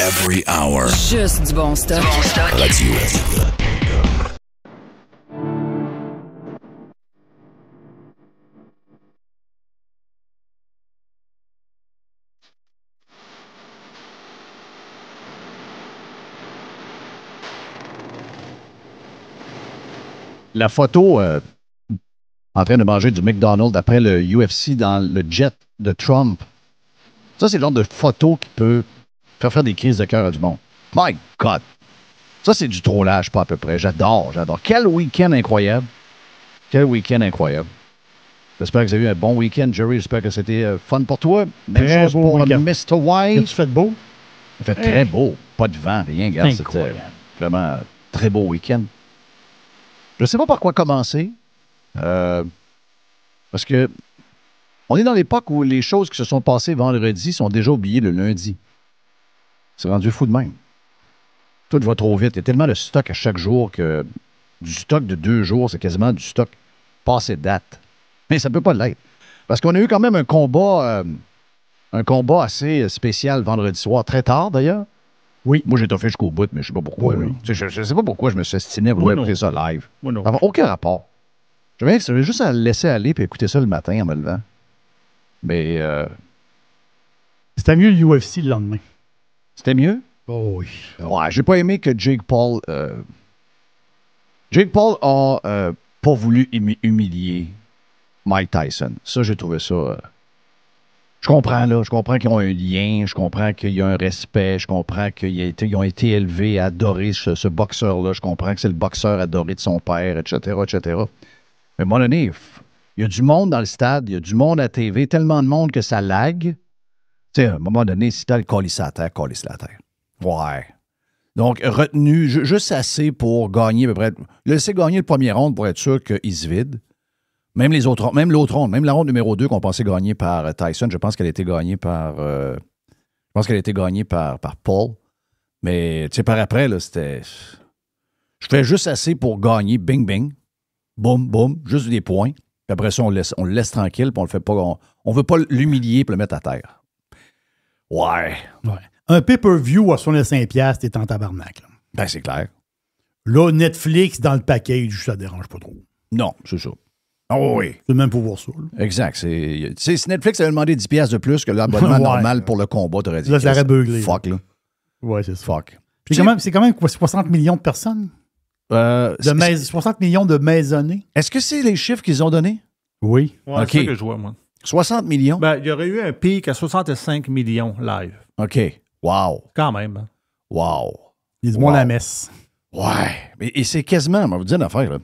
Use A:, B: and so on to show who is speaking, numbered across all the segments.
A: every hour.
B: Juste du bon stock.
A: Radio.
C: La photo en train de manger du McDonald's après le UFC dans le jet de Trump. Ça, c'est le genre de photo qui peut faire des crises de cœur à du monde. My God! Ça, c'est du trollage, pas à peu près. J'adore. Quel week-end incroyable. J'espère que vous avez eu un bon week-end, Jerry. J'espère que c'était fun pour toi. Même
D: Très
C: chose
D: beau
C: pour
D: week-end.
C: Mr. White.
D: Tu fais de beau?
C: Il fait très beau. Pas de vent, rien. Regarde, c'était
D: Incroyable.
C: vraiment un très beau week-end. Je ne sais pas par quoi commencer. Parce que on est dans l'époque où les choses qui se sont passées vendredi sont déjà oubliées le lundi. C'est rendu fou de même. Tout va trop vite. Il y a tellement de stock à chaque jour que du stock de 2 jours, c'est quasiment du stock passé de date. Mais ça ne peut pas l'être. Parce qu'on a eu quand même un combat assez spécial vendredi soir, très tard d'ailleurs.
D: Oui.
C: Moi, j'ai été fait jusqu'au bout, mais je ne sais pas pourquoi.
D: Oui.
C: Je ne sais pas pourquoi je me suis estiné à
D: Moi
C: vouloir
D: non.
C: écouter ça live.
D: Moi non.
C: Ça n'a aucun rapport. J'avais juste à le laisser aller et écouter ça le matin en me levant. Mais
D: C'était mieux le UFC le lendemain.
C: c'était mieux.
D: Oh oui.
C: Ouais, j'ai pas aimé que Jake Paul... Jake Paul a pas voulu humilier Mike Tyson. Ça, j'ai trouvé ça... je comprends, là. Je comprends qu'ils ont un lien. Je comprends qu'il y a un respect. Je comprends qu'ils ont été élevés à adorer ce boxeur-là. Je comprends que c'est le boxeur adoré de son père, etc., etc. Mais à un moment donné, il y a du monde dans le stade. Il y a du monde à TV. Tellement de monde que ça lag. Tu sais, à un moment donné, si t'as le colis à terre, colis la terre. Ouais. Donc, retenu juste assez pour gagner à peu près. Laisser gagner le premier round pour être sûr qu'il se vide. Même l'autre ronde, même la ronde numéro 2 qu'on pensait gagner par Tyson, je pense qu'elle a été gagnée par Paul. Mais tu sais, par après, là, c'était. Je fais juste assez pour gagner, bing bing. Boum, boum, juste des points. Puis après ça, on le laisse tranquille, puis on le fait pas. On veut pas l'humilier pour le mettre à terre. Ouais.
D: Un pay-per-view à 65$, t'es en tabarnak. Là.
C: Ben, c'est clair.
D: Là, Netflix dans le package, ça dérange pas trop.
C: Non, c'est ça. Oh oui.
D: C'est même pour voir ça. Là.
C: Exact. Si Netflix avait demandé 10$ de plus que l'abonnement
D: Ouais.
C: normal pour le combat, t'aurais dit.
D: Là, ça aurait beuglé.
C: Fuck, là.
D: Ouais, c'est ça.
C: Fuck.
D: C'est quand même quoi, 60 millions de personnes? 60 millions de maisonnées?
C: Est-ce que c'est les chiffres qu'ils ont donnés?
D: Oui.
E: Ouais,
C: OK.
E: c'est ça que je vois, moi.
C: 60 millions?
E: Ben, il y aurait eu un pic à 65 millions live.
C: OK. Wow.
E: Quand même. Hein.
C: Wow.
D: Il y a du monde à la messe.
C: Ouais. Et c'est quasiment, on va vous dire une affaire, là.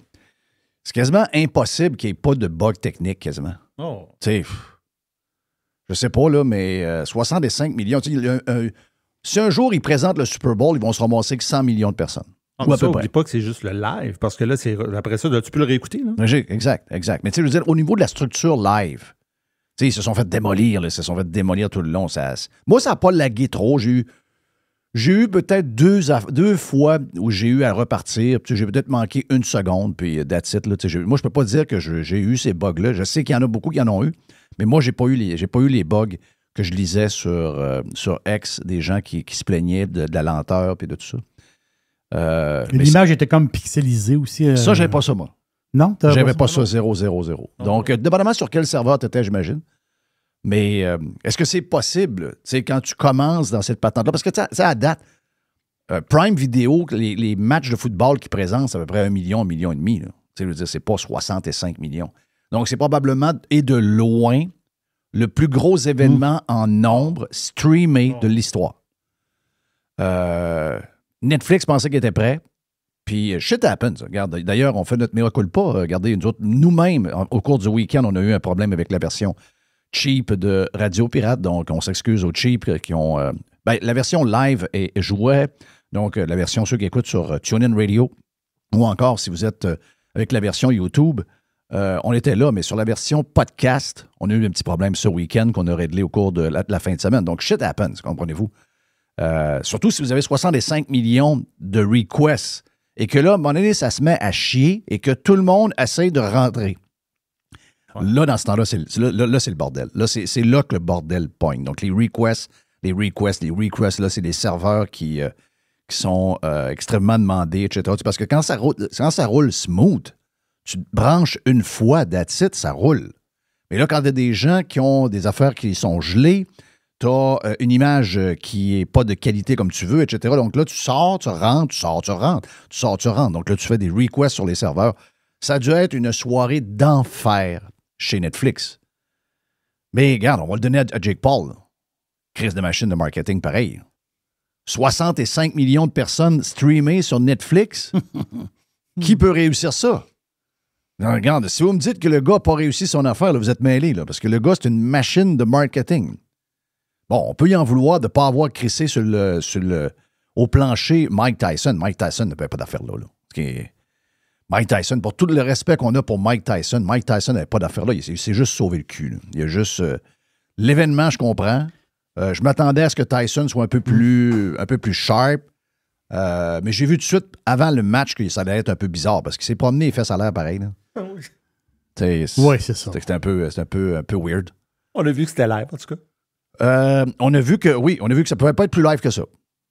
C: C'est quasiment impossible qu'il n'y ait pas de bug technique, quasiment.
E: Oh.
C: Tu sais, je sais pas, là, mais 65 millions. Si un jour ils présentent le Super Bowl, ils vont se ramasser avec 100 millions de personnes.
E: Ah,
C: Ou
E: mais
C: à
E: ça,
C: peu près.
E: oublie pas que c'est juste le live, parce que là, après ça, tu peux le réécouter. Là.
C: Exact. Mais tu sais, je veux dire, au niveau de la structure live, tu sais, ils se sont fait démolir, tout le long. Moi, ça n'a pas lagué trop. J'ai eu peut-être deux fois où j'ai eu à repartir. Puis j'ai peut-être manqué 1 seconde, puis that's it. Là, moi, je peux pas dire que j'ai eu ces bugs-là. Je sais qu'il y en a beaucoup qui en ont eu, mais moi, j'ai pas eu les bugs que je lisais sur X, des gens qui se plaignaient de la lenteur puis de tout ça.
D: L'image était comme pixelisée aussi.
C: Ça, j'avais pas ça, moi.
D: Non?
C: J'avais pas ça, 0. Donc, dépendamment sur quel serveur tu étais, j'imagine. Mais est-ce que c'est possible, tu sais, quand tu commences dans cette patente-là? Parce que, tu sais, à date, Prime Video, les matchs de football qu'ils présentent, c'est à peu près 1 million, 1,5 million. Tu sais, je veux dire, c'est pas 65 millions. Donc, c'est probablement, et de loin, le plus gros événement en nombre streamé de l'histoire. Netflix pensait qu'il était prêt. Puis, shit happens. Regarde, d'ailleurs, on fait notre mea culpa. Regardez, nous-mêmes, au cours du week-end, on a eu un problème avec la version cheap de Radio Pirate. Donc, on s'excuse aux cheap qui ont... la version live est jouée. Donc, la version, ceux qui écoutent sur TuneIn Radio, ou encore, si vous êtes avec la version YouTube, on était là, mais sur la version podcast, on a eu un petit problème ce week-end qu'on a réglé au cours de la fin de semaine. Donc, shit happens, comprenez-vous. Surtout si vous avez 65 millions de requests et que là, à un moment donné, ça se met à chier et que tout le monde essaie de rentrer. Ouais. Là, dans ce temps-là, c'est le bordel. Là, c'est là que le bordel pogne. Donc, les requests, les requests. Les requests, là, c'est des serveurs qui sont extrêmement demandés, etc. Parce que quand ça roule smooth, tu te branches une fois, that's it, ça roule. Mais là, quand il y a des gens qui ont des affaires qui sont gelées, tu as une image qui n'est pas de qualité comme tu veux, etc. Donc là, tu sors, tu rentres, tu sors, tu rentres, tu sors, tu rentres. Donc là, tu fais des requests sur les serveurs. Ça a dû être une soirée d'enfer chez Netflix. Mais regarde, on va le donner à Jake Paul. Crise de machine de marketing, pareil. 65 millions de personnes streamées sur Netflix. Qui peut réussir ça? Non, regarde, si vous me dites que le gars n'a pas réussi son affaire, là, vous êtes mêlés, là, parce que le gars, c'est une machine de marketing. Bon, on peut y en vouloir de ne pas avoir crissé au plancher Mike Tyson. Mike Tyson n'avait pas d'affaire là. Mike Tyson, pour tout le respect qu'on a pour Mike Tyson n'avait pas d'affaire là. Il s'est juste sauvé le cul. Là. Il y a juste... l'événement, je comprends. Je m'attendais à ce que Tyson soit un peu plus sharp. Mais j'ai vu tout de suite, avant le match, que ça allait être un peu bizarre, parce qu'il s'est promené et fait ça a l'air pareil. Là.
D: Oui, c'est ça.
C: C'était un peu weird.
E: On a vu que c'était live, en tout cas.
C: On a vu que ça pouvait pas être plus live que ça.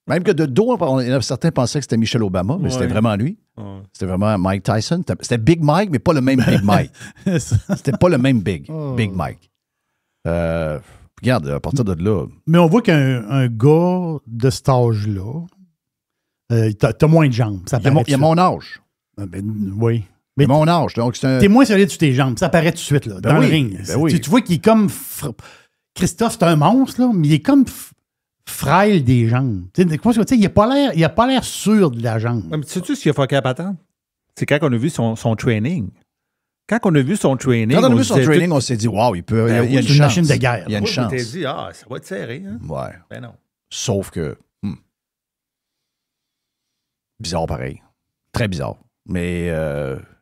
C: Même que de dos, certains pensaient que c'était Michelle Obama, mais c'était vraiment lui. Ouais. C'était vraiment Mike Tyson. C'était Big Mike, mais pas le même Big Mike. C'était pas le même Big Mike. Regarde, à partir de là...
D: Mais on voit qu'un gars de cet âge-là, t'as moins de jambes.
C: Il y a mon âge.
D: Oui.
C: Mais mon âge. Donc
D: t'es moins solide sur tes jambes. Ça apparaît tout de suite, là, dans le ring. Tu vois qu'il est comme... Christophe, c'est un monstre, là, mais il est comme frêle des jambes. Il n'a pas l'air sûr de la jambe.
E: Mais sais-tu ce qu'il a fait à attendre? C'est quand on a vu son training. Quand on a vu son training,
C: on s'est dit, wow, il peut.
D: Il y a une machine de guerre.
C: Il y a une chance.
E: On s'est dit, ça va être serré. Hein?
C: Ouais.
E: Ben non.
C: Sauf que. Bizarre pareil. Très bizarre. Mais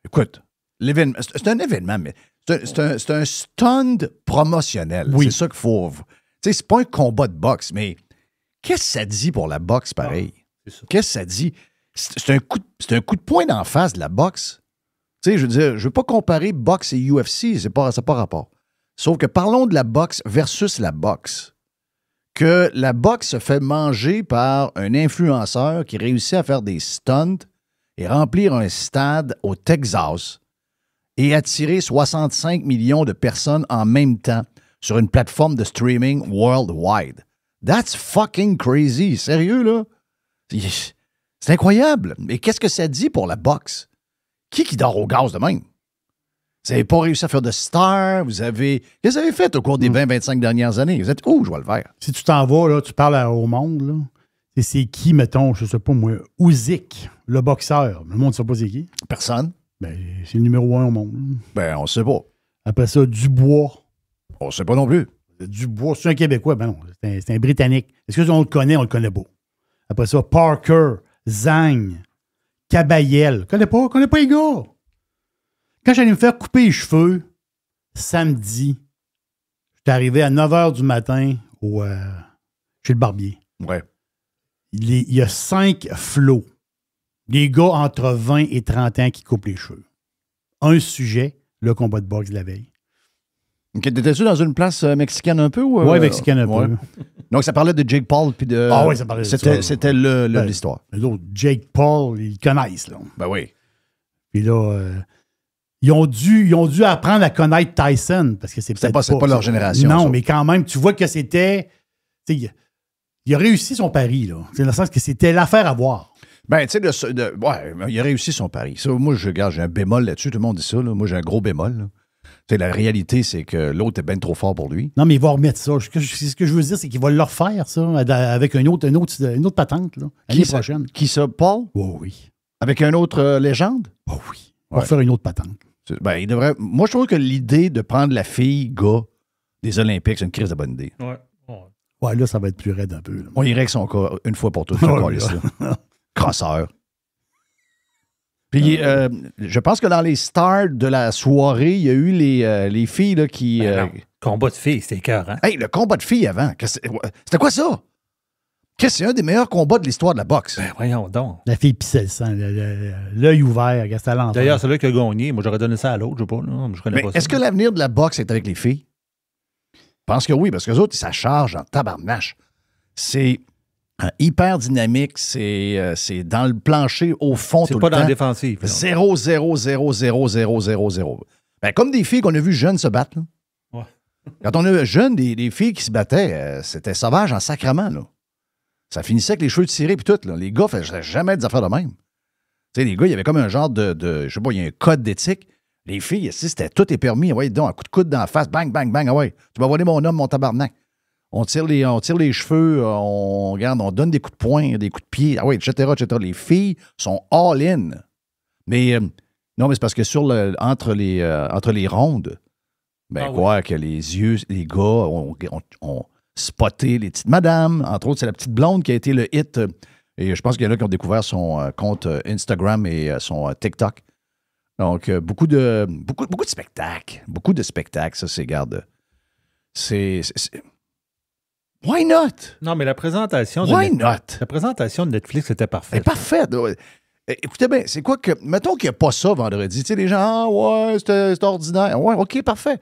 C: écoute, l'événement, c'est un événement, mais c'est un stunt promotionnel. Oui. C'est ça qu'il faut. Tu sais, c'est pas un combat de boxe, mais qu'est-ce que ça dit pour la boxe pareil? Qu'est-ce que ça dit? C'est un coup de poing d'en face de la boxe. Tu sais, je veux dire, je veux pas comparer boxe et UFC, ça n'a pas rapport. Sauf que parlons de la boxe versus la boxe. Que la boxe se fait manger par un influenceur qui réussit à faire des stunts et remplir un stade au Texas et attirer 65 millions de personnes en même temps sur une plateforme de streaming worldwide. That's fucking crazy. Sérieux, là? C'est incroyable. Mais qu'est-ce que ça dit pour la boxe? Qui dort au gaz de même? Vous n'avez pas réussi à faire de star. Qu'est-ce que vous avez fait au cours des 20-25 dernières années? Vous êtes où, je vois le vert?
D: Si tu t'en vas, là, tu parles au monde, là. C'est qui, mettons, je sais pas moi, Usyk, le boxeur. Le monde ne sait pas c'est qui.
C: Personne.
D: Ben, c'est le numéro 1 au monde.
C: Ben, on ne sait pas.
D: Après ça, Dubois.
C: On ne sait pas non plus.
D: Dubois, c'est un Québécois. Ben non, c'est un Britannique. Est-ce qu'on le connaît? On le connaît pas. Après ça, Parker, Zhang, Kabayel. On connaît pas les gars. Quand j'allais me faire couper les cheveux, samedi, j'étais arrivé à 9h du matin chez le barbier.
C: Ouais.
D: Il y a 5 flots. Des gars entre 20 et 30 ans qui coupent les cheveux. Un sujet, le combat de boxe de la veille.
C: OK. T'étais-tu dans une place mexicaine un peu?
D: Oui, mexicaine un peu.
C: Donc, ça parlait de Jake Paul puis de...
D: Ah oui, ça parlait de ça.
C: C'était l'histoire.
D: L'autre, Jake Paul, ils connaissent, là.
C: Ben oui.
D: Puis là, ils ont dû apprendre à connaître Tyson, parce que c'est peut-être
C: pas leur génération.
D: Non,
C: ça.
D: mais quand même, tu vois que c'était... Il a réussi son pari, là. C'est dans le sens que c'était l'affaire à voir.
C: Ben, tu sais, il a réussi son pari. Ça, moi, j'ai un bémol là-dessus. Tout le monde dit ça. Là. Moi, j'ai un gros bémol. Là. La réalité, c'est que l'autre est bien trop fort pour lui.
D: Non, mais il va remettre ça. Ce que je veux dire, c'est qu'il va le refaire, ça, avec une autre patente, l'année prochaine.
C: Qui ça, Paul?
D: Oh, oui.
C: Avec une autre légende?
D: Oh oui. Il va refaire une autre patente.
C: Ben, il devrait... Moi, je trouve que l'idée de prendre la fille, gars, des Olympiques, c'est une crise de bonne idée.
D: Ouais, là, ça va être plus raide un peu. Là.
C: On irait avec son cas une fois pour toutes. Crosseur. Puis, je pense que dans les stars de la soirée, il y a eu les filles là, qui...
E: combat de filles, c'était écœurant.
C: Hey, le combat de filles avant, c'était quoi ça? C'est un des meilleurs combats de l'histoire de la boxe.
E: Ben voyons donc.
D: La fille pissait le sang, l'œil ouvert, reste à l'enfant.
E: D'ailleurs, c'est là qui a gagné. Moi, j'aurais donné ça à l'autre, je sais pas. Non, je connais pas ça.
C: Est-ce que l'avenir de la boxe est avec les filles? Je pense que oui, parce que les autres, ça charge en tabarnache. C'est hyper dynamique. C'est dans le plancher, au fond,
E: C'est
C: tout
E: pas
C: le
E: dans
C: temps.
E: la défensive.
C: 0, 0, 0, 0, 0, 0, 0. Ben, comme des filles qu'on a vues jeunes se battre. Là.
E: Ouais.
C: Quand on a jeunes, des filles qui se battaient, c'était sauvage en sacrament. Là. Ça finissait avec les cheveux tirés puis tout. Là. Les gars faisaient jamais des affaires de même. Tu sais, les gars, il y avait comme un genre de je sais pas, il y a un code d'éthique. Les filles, ici, c'était tout est permis. Ouais, donc, un coup de coude dans la face, bang, bang, bang. Ah ouais, tu m'as volé mon homme, mon tabarnak. On tire les cheveux, on donne des coups de poing, des coups de pied, ah ouais, etc., etc. Les filles sont all-in. Mais non, mais c'est parce que entre les rondes, que les yeux, les gars ont spotté les petites madames. Entre autres, c'est la petite blonde qui a été le hit. Et je pense qu'il y en a qui ont découvert son compte Instagram et son TikTok. Donc, beaucoup de spectacles. Beaucoup de spectacles, ça, c'est, garde. C'est Why not?
E: Non, mais la présentation
C: La
E: présentation de Netflix était parfaite.
C: Elle est parfaite. Écoutez bien, c'est quoi que... Mettons qu'il n'y a pas ça vendredi. Tu sais, les gens, ouais, c'était ordinaire. Ouais, OK, parfait.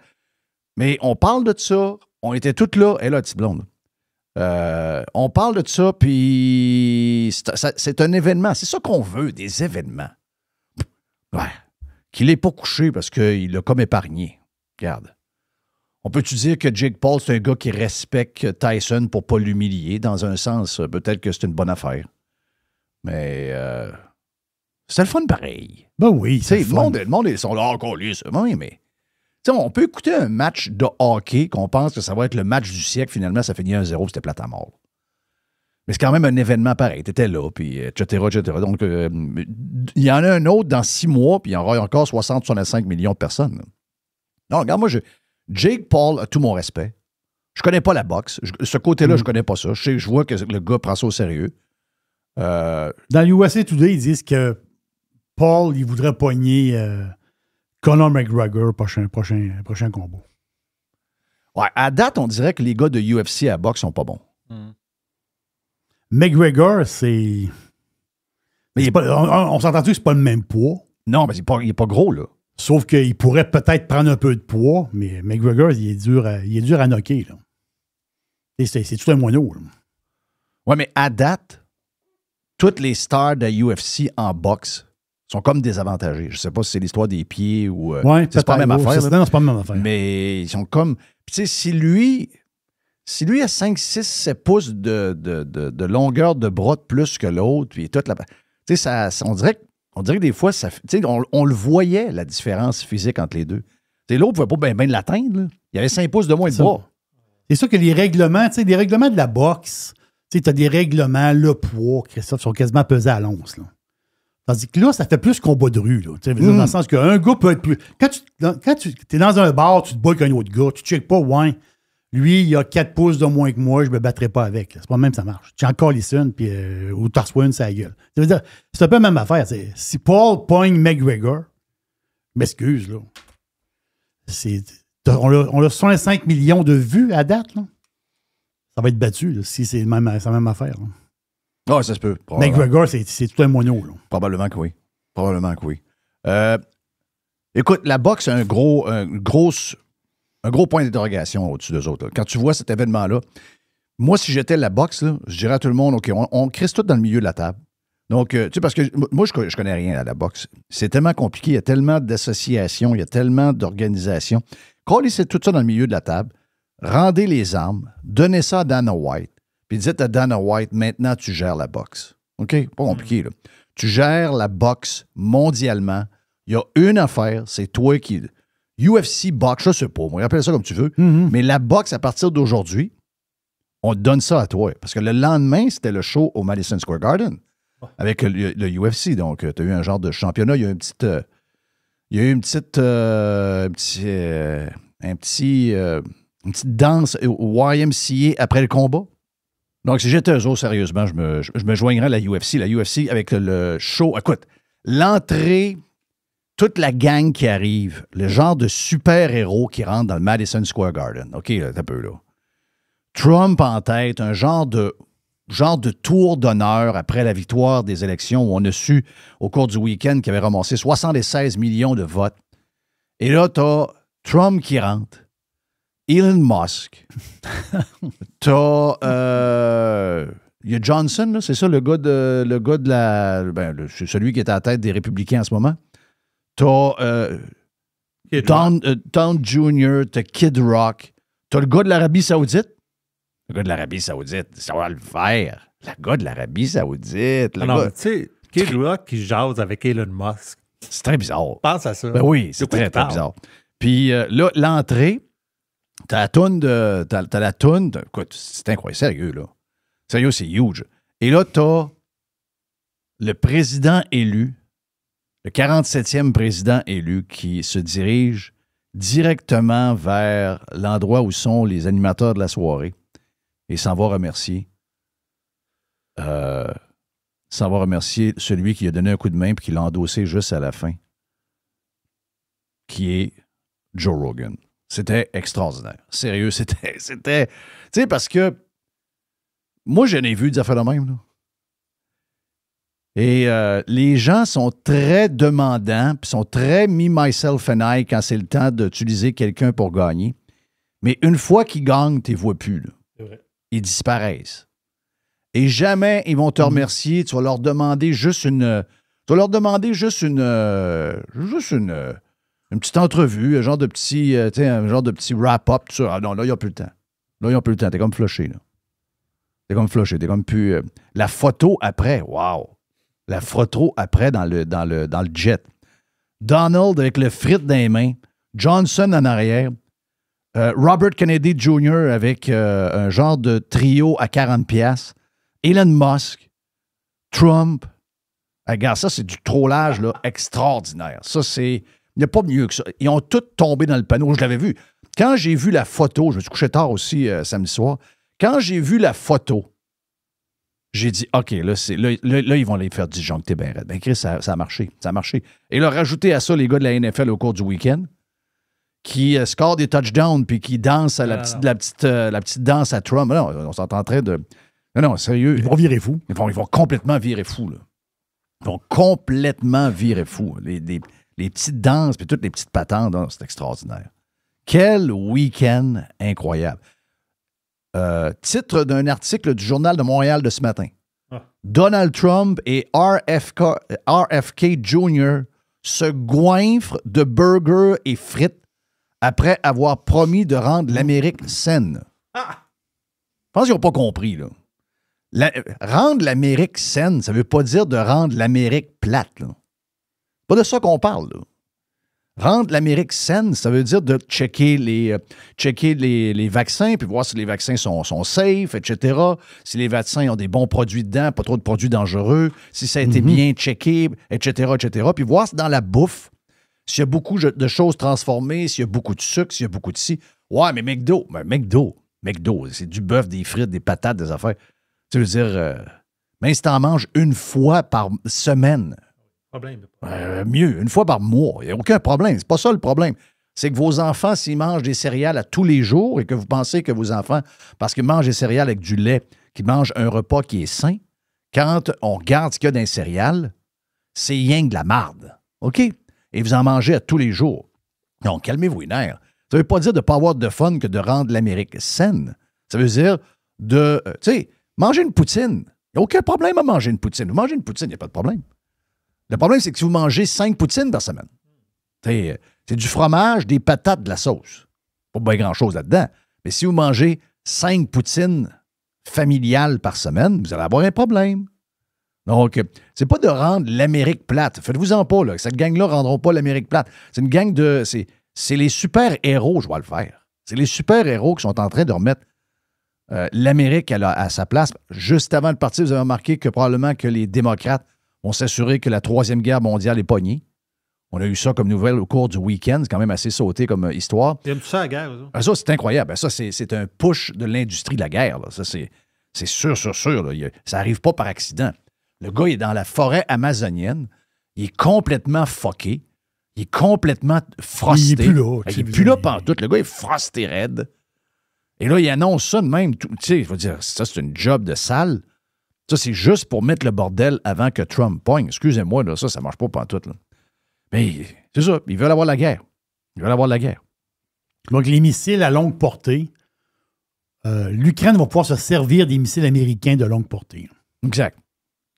C: Mais on parle de ça. On était toutes là. Et là, petite blonde. On parle de ça, puis c'est un événement. C'est ça qu'on veut, des événements. Ouais. Qu'il n'est pas couché parce qu'il l'a comme épargné. Regarde. On peut-tu dire que Jake Paul, c'est un gars qui respecte Tyson pour ne pas l'humilier? Dans un sens, peut-être que c'est une bonne affaire. Mais c'est le fun pareil.
D: Ben oui, c'est
C: le monde, ils sont là encore lui, ça. Oui, mais on peut écouter un match de hockey qu'on pense que ça va être le match du siècle. Finalement, ça finit 1-0, c'était plate à mort. Mais c'est quand même un événement pareil. T'étais là, puis etc., etc. Donc, il y en a un autre dans 6 mois, puis il y en aura encore 60-65 millions de personnes. Là. Non, regarde, moi, Jake Paul a tout mon respect. Je connais pas la boxe. Ce côté-là, je connais pas ça. Je vois que le gars prend ça au sérieux.
D: Dans l'USA Today, ils disent que Paul, il voudrait pogner Conor McGregor prochain combat.
C: Ouais, à date, on dirait que les gars de UFC à boxe sont pas bons.
D: McGregor, c'est... Mais on s'entend-tu que c'est pas le même poids?
C: Non, mais il est pas gros, là.
D: Sauf qu'il pourrait peut-être prendre un peu de poids, mais McGregor, il est dur à knocker, là. Et c'est tout un moineau, là.
C: Ouais, mais à date, toutes les stars de UFC en boxe sont comme désavantagés. Je sais pas si c'est l'histoire des pieds ou... c'est pas la même affaire.
D: Non, c'est pas la même affaire.
C: Mais ils sont comme... Tu sais, si lui a 5, 6, 7 pouces de longueur de bras de plus que l'autre, puis toute la... Tu sais, on dirait que des fois, on le voyait, la différence physique entre les deux. L'autre ne pouvait pas bien l'atteindre. Là. Il y avait 5 pouces de moins de bras.
D: C'est sûr que les règlements de la boxe, tu as des règlements, le poids, Christophe, sont quasiment pesés à l'once. Là. Tandis que là, ça fait plus combat de rue. Là, dans le sens qu'un gars peut être plus... Quand tu es dans un bar, tu te bats avec un autre gars, tu ne checkes pas, ouais, lui, il a 4 pouces de moins que moi, je ne me battrai pas avec. C'est pas même ça marche. Tu en calisses une, puis ou tu reçois une, ça gueule. Ça veut dire, c'est un peu la même affaire. Si Paul pogne McGregor, m'excuse, là. On a 65 millions de vues à date, là. Ça va être battu, là, si c'est la même affaire.
C: Ah, ça se peut.
D: McGregor, c'est tout un moineau, là.
C: Probablement que oui. Écoute, la boxe a un gros point d'interrogation au-dessus d'eux autres. Là. Quand tu vois cet événement-là, moi, si j'étais la boxe, là, je dirais à tout le monde, OK, on crisse tout dans le milieu de la table. Donc, tu sais, parce que moi, je connais rien à la boxe. C'est tellement compliqué, il y a tellement d'associations, il y a tellement d'organisations. Collez tout ça dans le milieu de la table, rendez les armes, donnez ça à Dana White, puis dites à Dana White, maintenant, tu gères la boxe. OK? Pas compliqué, là. Tu gères la boxe mondialement. Il y a une affaire, c'est toi qui... UFC boxe, je sais pas, moi, appelle ça comme tu veux, mais la boxe, à partir d'aujourd'hui, on te donne ça à toi. Parce que le lendemain, c'était le show au Madison Square Garden avec le UFC. Donc, tu as eu un genre de championnat. Il y a une petite danse au YMCA après le combat. Donc, si j'étais eux autres, sérieusement, je me joignerais à la UFC. La UFC avec le show. Écoute, l'entrée... Toute la gang qui arrive, le genre de super-héros qui rentre dans le Madison Square Garden. OK, là, t'as peu, là. Trump en tête, un genre de tour d'honneur après la victoire des élections où on a su, au cours du week-end, qu'il avait ramassé 76 millions de votes. Et là, t'as Trump qui rentre. Elon Musk. T'as... il y a Johnson, là, c'est ça, le gars de la... c'est celui qui est à la tête des Républicains en ce moment. T'as Don Jr., t'as Kid Rock. T'as le gars de l'Arabie Saoudite. Le gars de l'Arabie Saoudite, ça va le faire. Le gars de l'Arabie Saoudite.
E: Non, tu sais, Kid Rock qui jase avec Elon Musk.
C: C'est très bizarre.
E: Pense à ça.
C: Ben oui, c'est très, très bizarre. Puis là, l'entrée, t'as la toune de... T'as la toune... Écoute, c'est incroyable, sérieux, là. Sérieux, c'est huge. Et là, t'as le président élu, le 47e président élu qui se dirige directement vers l'endroit où sont les animateurs de la soirée et s'en va remercier. S'en va remercier celui qui a donné un coup de main et qui l'a endossé juste à la fin, qui est Joe Rogan. C'était extraordinaire. Sérieux, c'était... Tu sais, parce que moi, je n'ai vu des affaires de même, là. Et les gens sont très demandants, puis sont très me, myself and I quand c'est le temps d'utiliser quelqu'un pour gagner. Mais une fois qu'ils gagnent, tu ne les vois plus, là.
E: C'est vrai.
C: Ils disparaissent. Et jamais ils vont te remercier. Tu vas leur demander juste une... Une petite entrevue, un genre de petit wrap-up, tout ça. Ah non, là, il n'y a plus le temps. Là, ils n'ont plus le temps. T'es comme flushé, là. T'es comme flushé. T'es comme plus... La photo après, wow! La photo après dans le jet. Donald avec le frite dans les mains. Johnson en arrière. Robert Kennedy Jr. avec un genre de trio à 40$. Elon Musk. Trump. Regarde, ça, c'est du trollage là, extraordinaire. Ça, c'est... Il n'y a pas mieux que ça. Ils ont tous tombé dans le panneau. Je l'avais vu. Quand j'ai vu la photo, je me suis couché tard aussi samedi soir. Quand j'ai vu la photo, j'ai dit, OK, là, ils vont les faire disjoncter bien raide. Ben, Chris, ça a marché. Ça a marché. Et là, rajouter à ça les gars de la NFL au cours du week-end qui scorent des touchdowns puis qui dansent à la petite danse à Trump. Non, on s'entend en train de... Non, sérieux.
D: Ils vont virer fou.
C: Ils vont complètement virer fou, là. Ils vont complètement virer fou. Les petites danses puis toutes les petites patentes, c'est extraordinaire. Quel week-end incroyable. Titre d'un article du Journal de Montréal de ce matin. Donald Trump et RFK Jr. se goinfrent de burgers et frites après avoir promis de rendre l'Amérique saine. Je pense qu'ils n'ont pas compris, là. Rendre l'Amérique saine, ça ne veut pas dire de rendre l'Amérique plate, là. Pas de ça qu'on parle, là. Rendre l'Amérique saine, ça veut dire de checker les vaccins, puis voir si les vaccins sont safe, etc. Si les vaccins ont des bons produits dedans, pas trop de produits dangereux, si ça a été bien checké, etc., etc. Puis voir si dans la bouffe, s'il y a beaucoup de choses transformées, s'il y a beaucoup de sucre, s'il y a beaucoup de ci. Ouais, mais McDo, c'est du bœuf, des frites, des patates, des affaires. Tu veux dire, mais si t'en manges une fois par semaine,
E: Problème.
C: mieux, une fois par mois. Il n'y a aucun problème. C'est pas ça le problème. C'est que vos enfants, s'ils mangent des céréales à tous les jours et que vous pensez que vos enfants, parce qu'ils mangent des céréales avec du lait, qu'ils mangent un repas qui est sain, quand on regarde ce qu'il y a dans les céréales, c'est rien que de la marde. OK? Et vous en mangez à tous les jours. Donc, calmez-vous les nerfs. Ça ne veut pas dire de ne pas avoir de fun que de rendre l'Amérique saine. Ça veut dire de, tu sais, manger une poutine. Il n'y a aucun problème à manger une poutine. Vous mangez une poutine, il n'y a pas de problème. Le problème, c'est que si vous mangez 5 poutines par semaine, c'est du fromage, des patates, de la sauce. Pas bien grand-chose là-dedans. Mais si vous mangez 5 poutines familiales par semaine, vous allez avoir un problème. Donc, c'est pas de rendre l'Amérique plate. Faites-vous-en pas, là. Cette gang-là ne rendront pas l'Amérique plate. C'est une gang de... C'est les super-héros, je vais le faire. C'est les super-héros qui sont en train de remettre l'Amérique à sa place. Juste avant le parti, vous avez remarqué que probablement que les démocrates vont s'assurer que la Troisième Guerre mondiale est pognée. On a eu ça comme nouvelle au cours du week-end. C'est quand même assez sauté comme histoire.
E: Ils aiment ça, la guerre, ça?
C: Ça, c'est incroyable. Ça, c'est un push de l'industrie de la guerre, là. Ça, c'est sûr. Là. Ça n'arrive pas par accident. Le gars, il est dans la forêt amazonienne. Il est complètement fucké. Il est complètement frosté.
D: Il n'est plus là.
C: Il n'est plus là pantoute. Le gars est frosté raide. Et là, il annonce ça de même. Tu sais, je veux dire, ça, c'est une job de salle. Ça, c'est juste pour mettre le bordel avant que Trump pogne. Excusez-moi, là, ça ne marche pas pantoute, là. Mais c'est ça. Ils veulent avoir la guerre.
D: Donc, les missiles à longue portée, l'Ukraine va pouvoir se servir des missiles américains de longue portée.
C: Exact.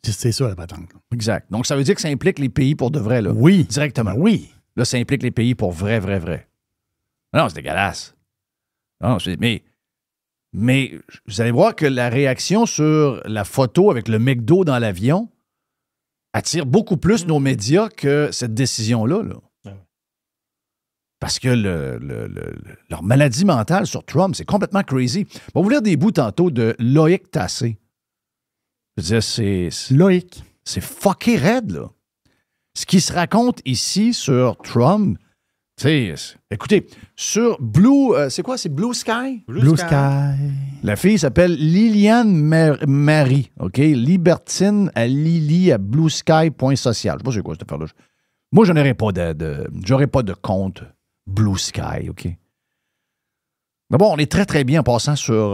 D: C'est ça, la patente. Là.
C: Exact. Donc, ça veut dire que ça implique les pays pour de vrai, là.
D: Oui.
C: Directement.
D: Oui.
C: Là, ça implique les pays pour vrai. Non, c'est dégueulasse. Non, mais vous allez voir que la réaction sur la photo avec le McDo dans l'avion attire beaucoup plus nos médias que cette décision-là. Là. Parce que leur maladie mentale sur Trump, c'est complètement crazy. On va vous lire des bouts tantôt de Loïc Tassé. Je veux dire,
D: Loïc.
C: C'est fucké raide, là. Ce qui se raconte ici sur Trump, écoutez, sur Blue, c'est quoi? C'est Blue Sky?
D: Blue Sky.
C: La fille s'appelle Liliane Marie, OK? Libertine à Lily à bluesky.social. Je sais pas c'est quoi cette affaire-là. Moi, je n'aurais pas de compte Blue Sky, OK? D'abord, on est très, très bien en passant sur...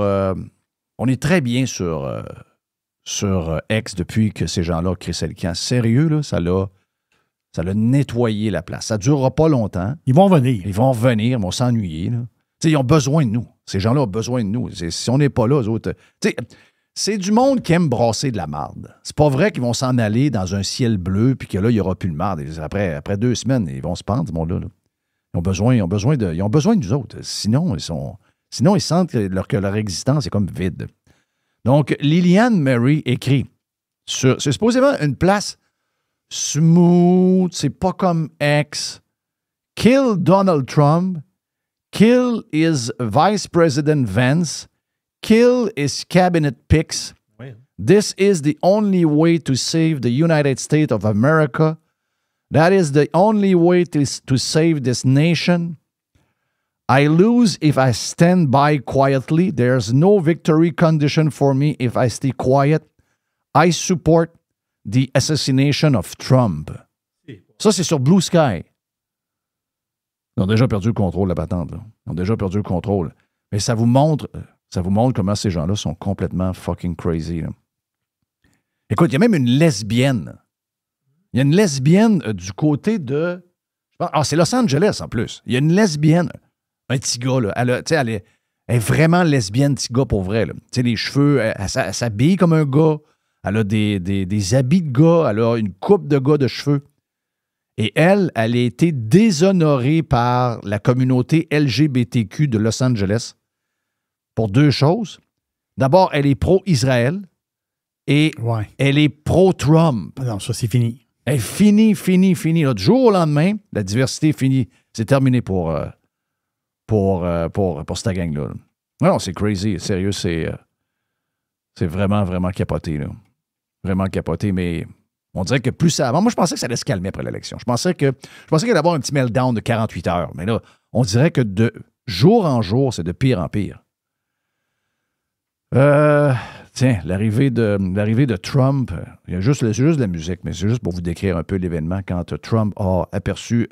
C: on est très bien sur X depuis que ces gens-là ont créé le camp. Sérieux, là, ça l'a nettoyé la place. Ça ne durera pas longtemps.
D: Ils vont venir.
C: Ils vont venir, ils vont s'ennuyer. Là. Ils ont besoin de nous. Ces gens-là ont besoin de nous. Si on n'est pas là, eux autres... C'est du monde qui aime brasser de la marde. C'est pas vrai qu'ils vont s'en aller dans un ciel bleu puis que là, il n'y aura plus de marde. Après 2 semaines, ils vont se pendre, ce monde-là. Là. Ils ont besoin de nous autres. Sinon, ils sentent que leur existence est comme vide. Donc, Liliane Mary écrit c'est supposément une place smooth, c'est pas comme X. Kill Donald Trump. Kill his Vice President Vance. Kill his cabinet picks. This is the only way to save the United States of America. That is the only way to save this nation. I lose if I stand by quietly. There's no victory condition for me if I stay quiet. I support the assassination of Trump. Ça, c'est sur Blue Sky. Ils ont déjà perdu le contrôle, la patente. Là. Ils ont déjà perdu le contrôle. Mais ça vous montre comment ces gens-là sont complètement fucking crazy. Là. Écoute, il y a même une lesbienne. Il y a une lesbienne du côté de... c'est Los Angeles, en plus. Il y a une lesbienne, un petit gars, là. Elle est vraiment lesbienne, petit gars, pour vrai. Les cheveux, elle s'habille comme un gars. Elle a des habits de gars. Elle a une coupe de gars de cheveux. Et elle a été déshonorée par la communauté LGBTQ de Los Angeles pour 2 choses. D'abord, elle est pro-Israël et elle est pro-Trump.
D: Non, ça, c'est fini.
C: Elle est fini. Là, du jour au lendemain, la diversité est finie. C'est terminé pour cette gang-là. Non, c'est crazy. Sérieux, c'est vraiment, vraiment capoté. Là. Vraiment capoté, mais... On dirait que plus ça avance. Moi, je pensais que ça allait se calmer après l'élection. Je pensais qu'il allait avoir un petit meltdown de 48 heures. Mais là, on dirait que de jour en jour, c'est de pire en pire. Tiens, l'arrivée de Trump, c'est juste de la musique, mais c'est juste pour vous décrire un peu l'événement quand Trump a aperçu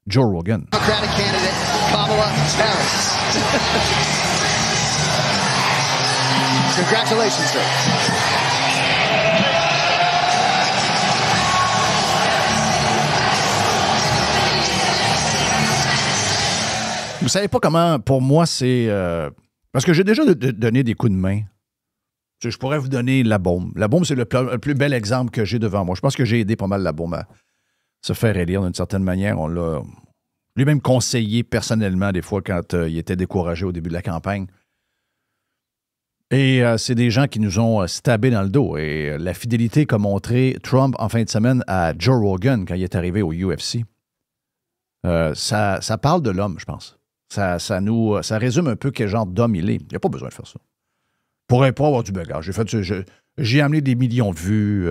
C: Joe Rogan.
A: Democratic candidate Kamala Harris. Congratulations, sir.
C: Vous savez pas comment, pour moi, c'est... parce que j'ai déjà donné des coups de main. Je pourrais vous donner la bombe. La bombe, c'est le plus bel exemple que j'ai devant moi. Je pense que j'ai aidé pas mal la bombe à se faire élire d'une certaine manière. On l'a lui-même conseillé personnellement des fois quand il était découragé au début de la campagne. Et c'est des gens qui nous ont stabé dans le dos. Et la fidélité qu'a montré Trump en fin de semaine à Joe Rogan quand il est arrivé au UFC, ça parle de l'homme, je pense. Ça résume un peu quel genre d'homme il est. Il n'a pas besoin de faire ça. Pour avoir du bagage. J'ai amené des millions de vues.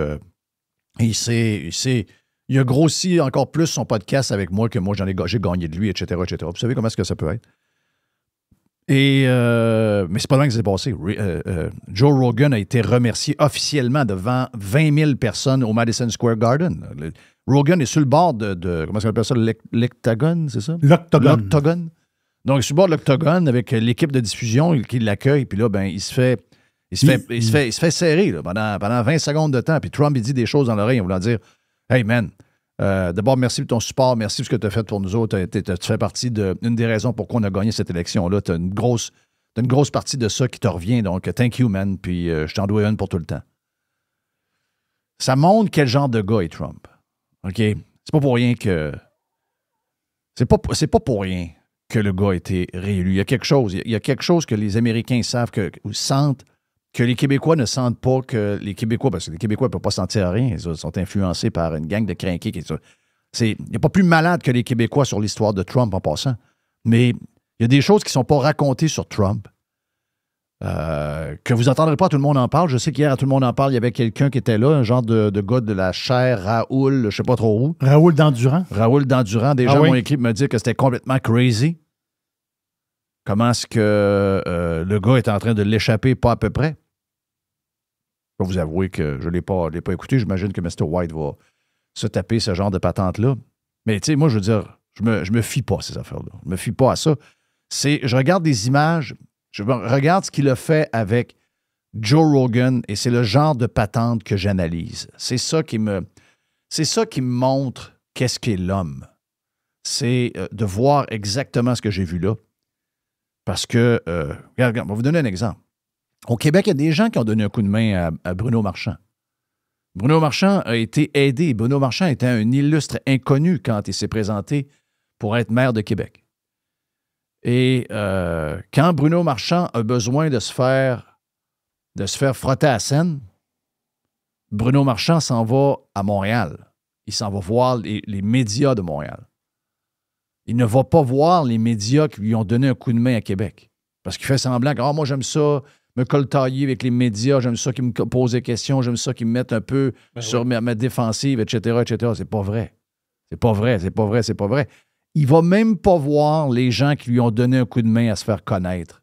C: Il a grossi encore plus son podcast avec moi que moi, j'ai gagné de lui, etc., etc. Vous savez comment est-ce que ça peut être? Mais c'est pas loin que ça s'est passé. Joe Rogan a été remercié officiellement devant 20 000 personnes au Madison Square Garden. Rogan est sur le bord de comment est-ce qu'on appelle ça? L'octogone, c'est ça? L'octogone. Donc, sur le bord de l'octogone avec l'équipe de diffusion qui l'accueille, puis là, ben, il se fait serrer là, pendant 20 secondes de temps. Puis Trump, il dit des choses dans l'oreille en voulant dire « Hey man, D'abord, merci pour ton support. Merci pour ce que tu as fait pour nous autres. Tu fais partie d'une des raisons pourquoi on a gagné cette élection-là. Tu as une grosse partie de ça qui te revient. Donc, thank you, man. Puis, je t'en dois une pour tout le temps. Ça montre quel genre de gars est Trump. OK? C'est pas pour rien que... C'est pas pour rien que le gars a été réélu. Il y a quelque chose que les Américains savent, ou sentent, que les Québécois ne sentent pas, que les Québécois, parce que les Québécois ne peuvent pas sentir rien, ils sont influencés par une gang de crinqués. Il n'y a pas plus malade que les Québécois sur l'histoire de Trump en passant. Mais il y a des choses qui ne sont pas racontées sur Trump, que vous n'entendrez pas, tout le monde en parle. Je sais qu'hier, à Tout le monde en parle, il y avait quelqu'un qui était là, un genre de gars de la chaire, Raoul, je ne sais pas trop où.
D: Raoul Dandurand.
C: Raoul Dandurand. Des gens m'ont écrit pour me dire que c'était complètement crazy. Comment est-ce que le gars est en train de l'échapper, pas à peu près? Je vais vous avouer que je ne l'ai pas écouté. J'imagine que Mr. White va se taper ce genre de patente-là. Mais tu sais, moi, je veux dire, je me fie pas à ces affaires-là. Je me fie pas à ça. Je regarde des images, je regarde ce qu'il a fait avec Joe Rogan et c'est le genre de patente que j'analyse. C'est ça qui me montre qu'est-ce qu'est l'homme. C'est de voir exactement ce que j'ai vu là. Parce que, regarde, on va vous donner un exemple. Au Québec, il y a des gens qui ont donné un coup de main à Bruno Marchand. Bruno Marchand a été aidé. Bruno Marchand était un illustre inconnu quand il s'est présenté pour être maire de Québec. Et quand Bruno Marchand a besoin de se faire frotter à la scène, Bruno Marchand s'en va à Montréal. Il s'en va voir les médias de Montréal. Il ne va pas voir les médias qui lui ont donné un coup de main à Québec. Parce qu'il fait semblant que moi, j'aime ça, me coltailler avec les médias, j'aime ça qu'ils me posent des questions, j'aime ça qu'ils me mettent un peu sur ma défensive, etc., etc. C'est pas vrai. C'est pas vrai. Il va même pas voir les gens qui lui ont donné un coup de main à se faire connaître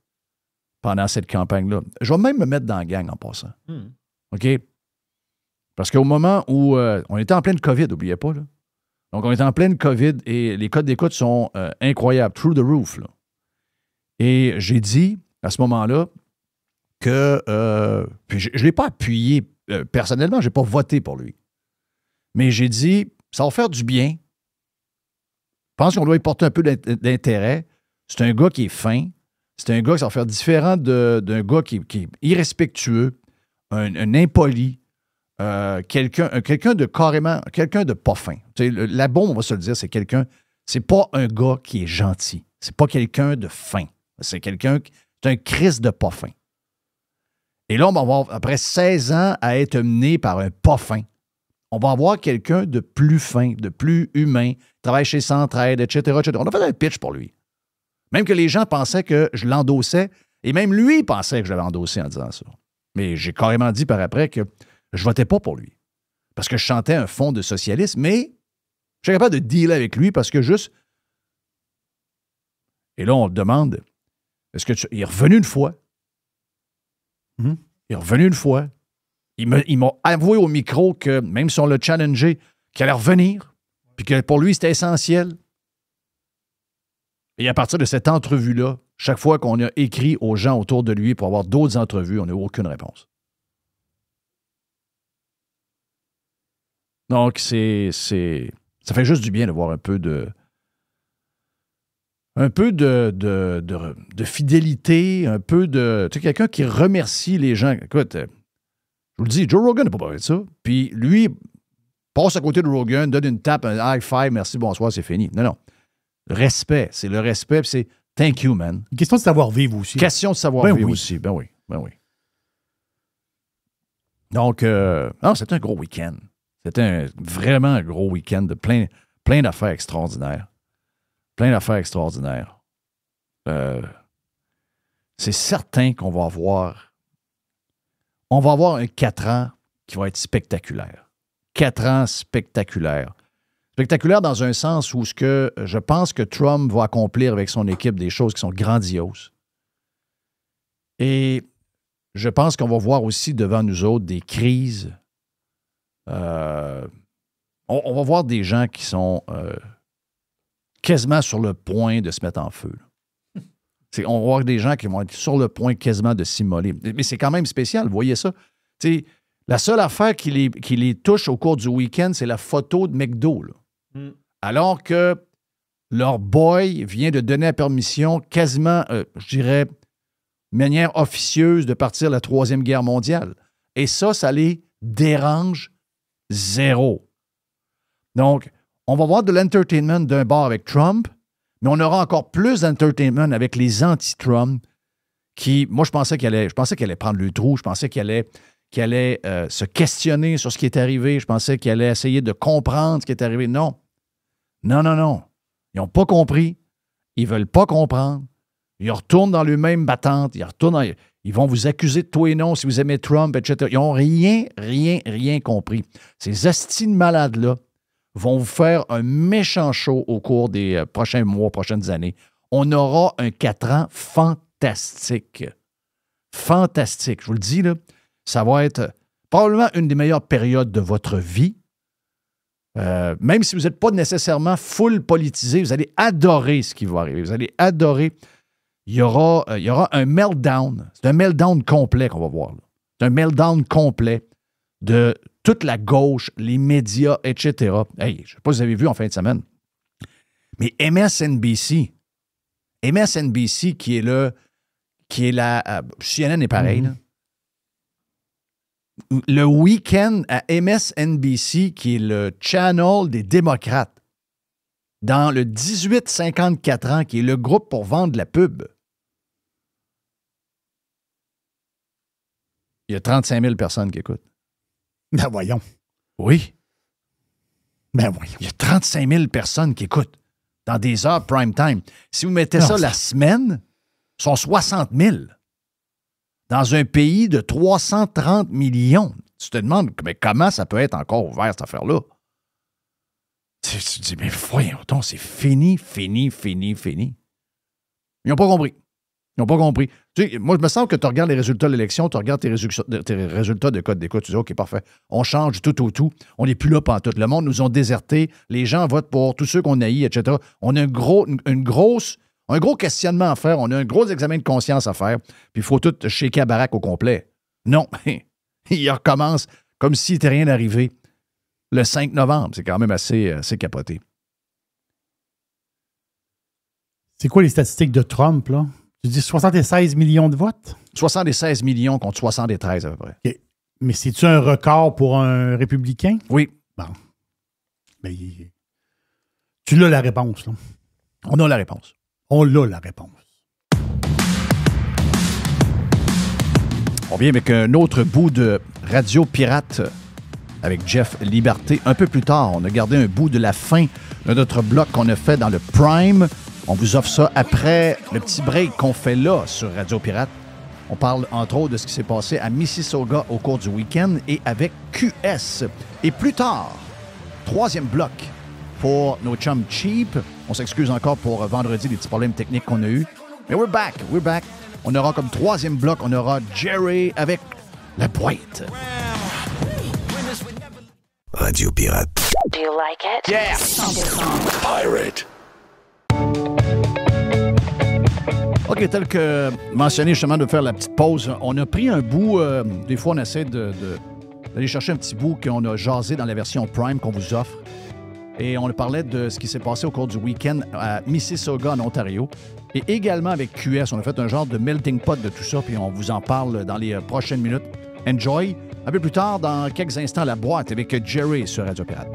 C: pendant cette campagne-là. Je vais même me mettre dans la gang en passant. OK? Parce qu'au moment où on était en pleine COVID, n'oubliez pas, là. Donc, on est en pleine COVID et les codes d'écoute sont incroyables, through the roof. Là. Et j'ai dit, à ce moment-là, que puis je ne l'ai pas appuyé personnellement, je n'ai pas voté pour lui. Mais j'ai dit, ça va faire du bien. Je pense qu'on doit y porter un peu d'intérêt. C'est un gars qui est fin. C'est un gars qui va faire différent d'un gars qui est irrespectueux, un impoli. Quelqu'un de pas fin. La bombe, on va se le dire, c'est pas un gars qui est gentil. C'est pas quelqu'un de fin. C'est un Christ de pas fin. Et là, on va avoir, après 16 ans à être mené par un pas fin, on va avoir quelqu'un de plus fin, de plus humain, travaille chez Centraide, etc., etc. On a fait un pitch pour lui. Même que les gens pensaient que je l'endossais, et même lui pensait que je l'avais endossé en disant ça. Mais j'ai carrément dit par après que je votais pas pour lui. Parce que je chantais un fond de socialisme, mais je suis capable de dealer avec lui parce que juste... Et là, on le demande, il est revenu une fois. Il est revenu une fois. Il m'a avoué au micro que, même si on l'a challengé, qu'il allait revenir, puis que pour lui, c'était essentiel. Et à partir de cette entrevue-là, chaque fois qu'on a écrit aux gens autour de lui pour avoir d'autres entrevues, on n'a eu aucune réponse. Donc, ça fait juste du bien de voir un peu de fidélité, un peu de... Tu sais, quelqu'un qui remercie les gens. Écoute, je vous le dis, Joe Rogan n'a pas parlé de ça. Puis lui, passe à côté de Rogan, donne une tape, un high five, merci, bonsoir, c'est fini. Non. Respect, c'est le respect, puis c'est thank you, man.
D: Une question de savoir-vivre aussi.
C: Question de savoir-vivre aussi. Ben oui. Donc, c'était un gros week-end. C'était vraiment un gros week-end de plein d'affaires extraordinaires. C'est certain qu'on va avoir... On va avoir un 4 ans qui va être spectaculaire. 4 ans spectaculaires. Spectaculaire dans un sens où je pense que Trump va accomplir avec son équipe des choses qui sont grandioses. Et je pense qu'on va voir aussi devant nous autres des crises. On va voir des gens qui sont quasiment sur le point de se mettre en feu. On va voir des gens qui vont être sur le point quasiment de s'immoler. Mais c'est quand même spécial, vous voyez ça? T'sais, la seule affaire qui les touche au cours du week-end, c'est la photo de McDo. Là. alors que leur boy vient de donner la permission quasiment, je dirais, de manière officieuse de partir la Troisième Guerre mondiale. Et ça les dérange zéro. Donc, on va voir de l'entertainment d'un bord avec Trump, mais on aura encore plus d'entertainment avec les anti-Trump qui, moi, je pensais qu'il allait prendre le trou, je pensais qu'il allait se questionner sur ce qui est arrivé, je pensais qu'il allait essayer de comprendre ce qui est arrivé. Non. Non. Ils n'ont pas compris. Ils ne veulent pas comprendre. Ils retournent dans le même battante. Ils vont vous accuser de tout et non si vous aimez Trump, etc. Ils n'ont rien compris. Ces astis de malades-là vont vous faire un méchant show au cours des prochains mois, prochaines années. On aura un 4 ans fantastique. Fantastique. Je vous le dis, là, ça va être probablement une des meilleures périodes de votre vie. Même si vous n'êtes pas nécessairement full politisé, vous allez adorer ce qui va arriver. Vous allez adorer. Il y aura un meltdown. C'est un meltdown complet qu'on va voir. Là. C'est un meltdown complet de toute la gauche, les médias, etc. Hey, je ne sais pas si vous avez vu en fin de semaine, mais MSNBC qui est la... CNN est pareil, là. Le week-end à MSNBC, qui est le channel des démocrates, dans le 18-54 ans, qui est le groupe pour vendre de la pub, il y a 35 000 personnes qui écoutent.
D: Ben voyons.
C: Oui.
D: Ben voyons.
C: Il y a 35 000 personnes qui écoutent dans des heures prime time. Si vous mettez ça la semaine, ils sont 60 000. Dans un pays de 330 millions. Tu te demandes, mais comment ça peut être encore ouvert, cette affaire-là? Tu te dis, mais voyons donc, c'est fini. Ils n'ont pas compris. Tu sais, moi, je me sens que tu regardes les résultats de l'élection, tu regardes tes résultats de code d'écoute, tu dis, OK, parfait, on change du tout au tout, on n'est plus là pantoute. Le monde nous a désertés, les gens votent pour tous ceux qu'on haït, etc. On a un gros questionnement à faire, on a un gros examen de conscience à faire, puis il faut tout shaker à baraque au complet. Non, il recommence comme s'il n'était rien arrivé le 5 novembre. C'est quand même assez capoté.
D: C'est quoi les statistiques de Trump, là? Tu dis 76 millions de votes?
C: 76 millions contre 73 à peu près.
D: Okay. Mais c'est-tu un record pour un républicain?
C: Oui.
D: Bon. Mais tu l'as la réponse, là.
C: On a la réponse.
D: On l'a la réponse.
C: On vient avec un autre bout de Radio Pirate avec Jeff Liberté. Un peu plus tard, on a gardé un bout de la fin de notre bloc qu'on a fait dans le Prime. On vous offre ça après le petit break qu'on fait là sur Radio Pirate. On parle entre autres de ce qui s'est passé à Mississauga au cours du week-end et avec QS. Et plus tard, troisième bloc pour nos chums cheap. On s'excuse encore pour vendredi, les petits problèmes techniques qu'on a eus. Mais we're back. On aura comme troisième bloc, on aura Jerry avec la boîte.
B: Radio Pirate.
F: Do you like it?
C: Yeah!
F: 100%.
B: Pirate.
C: OK, tel que mentionné justement de faire la petite pause, on a pris un bout, des fois on essaie d'aller chercher un petit bout qu'on a jasé dans la version Prime qu'on vous offre. Et on parlait de ce qui s'est passé au cours du week-end à Mississauga, en Ontario. Et également avec QS, on a fait un genre de melting pot de tout ça, puis on vous en parle dans les prochaines minutes. Enjoy. Un peu plus tard, dans quelques instants, la boîte avec Jerry sur Radio Pirate.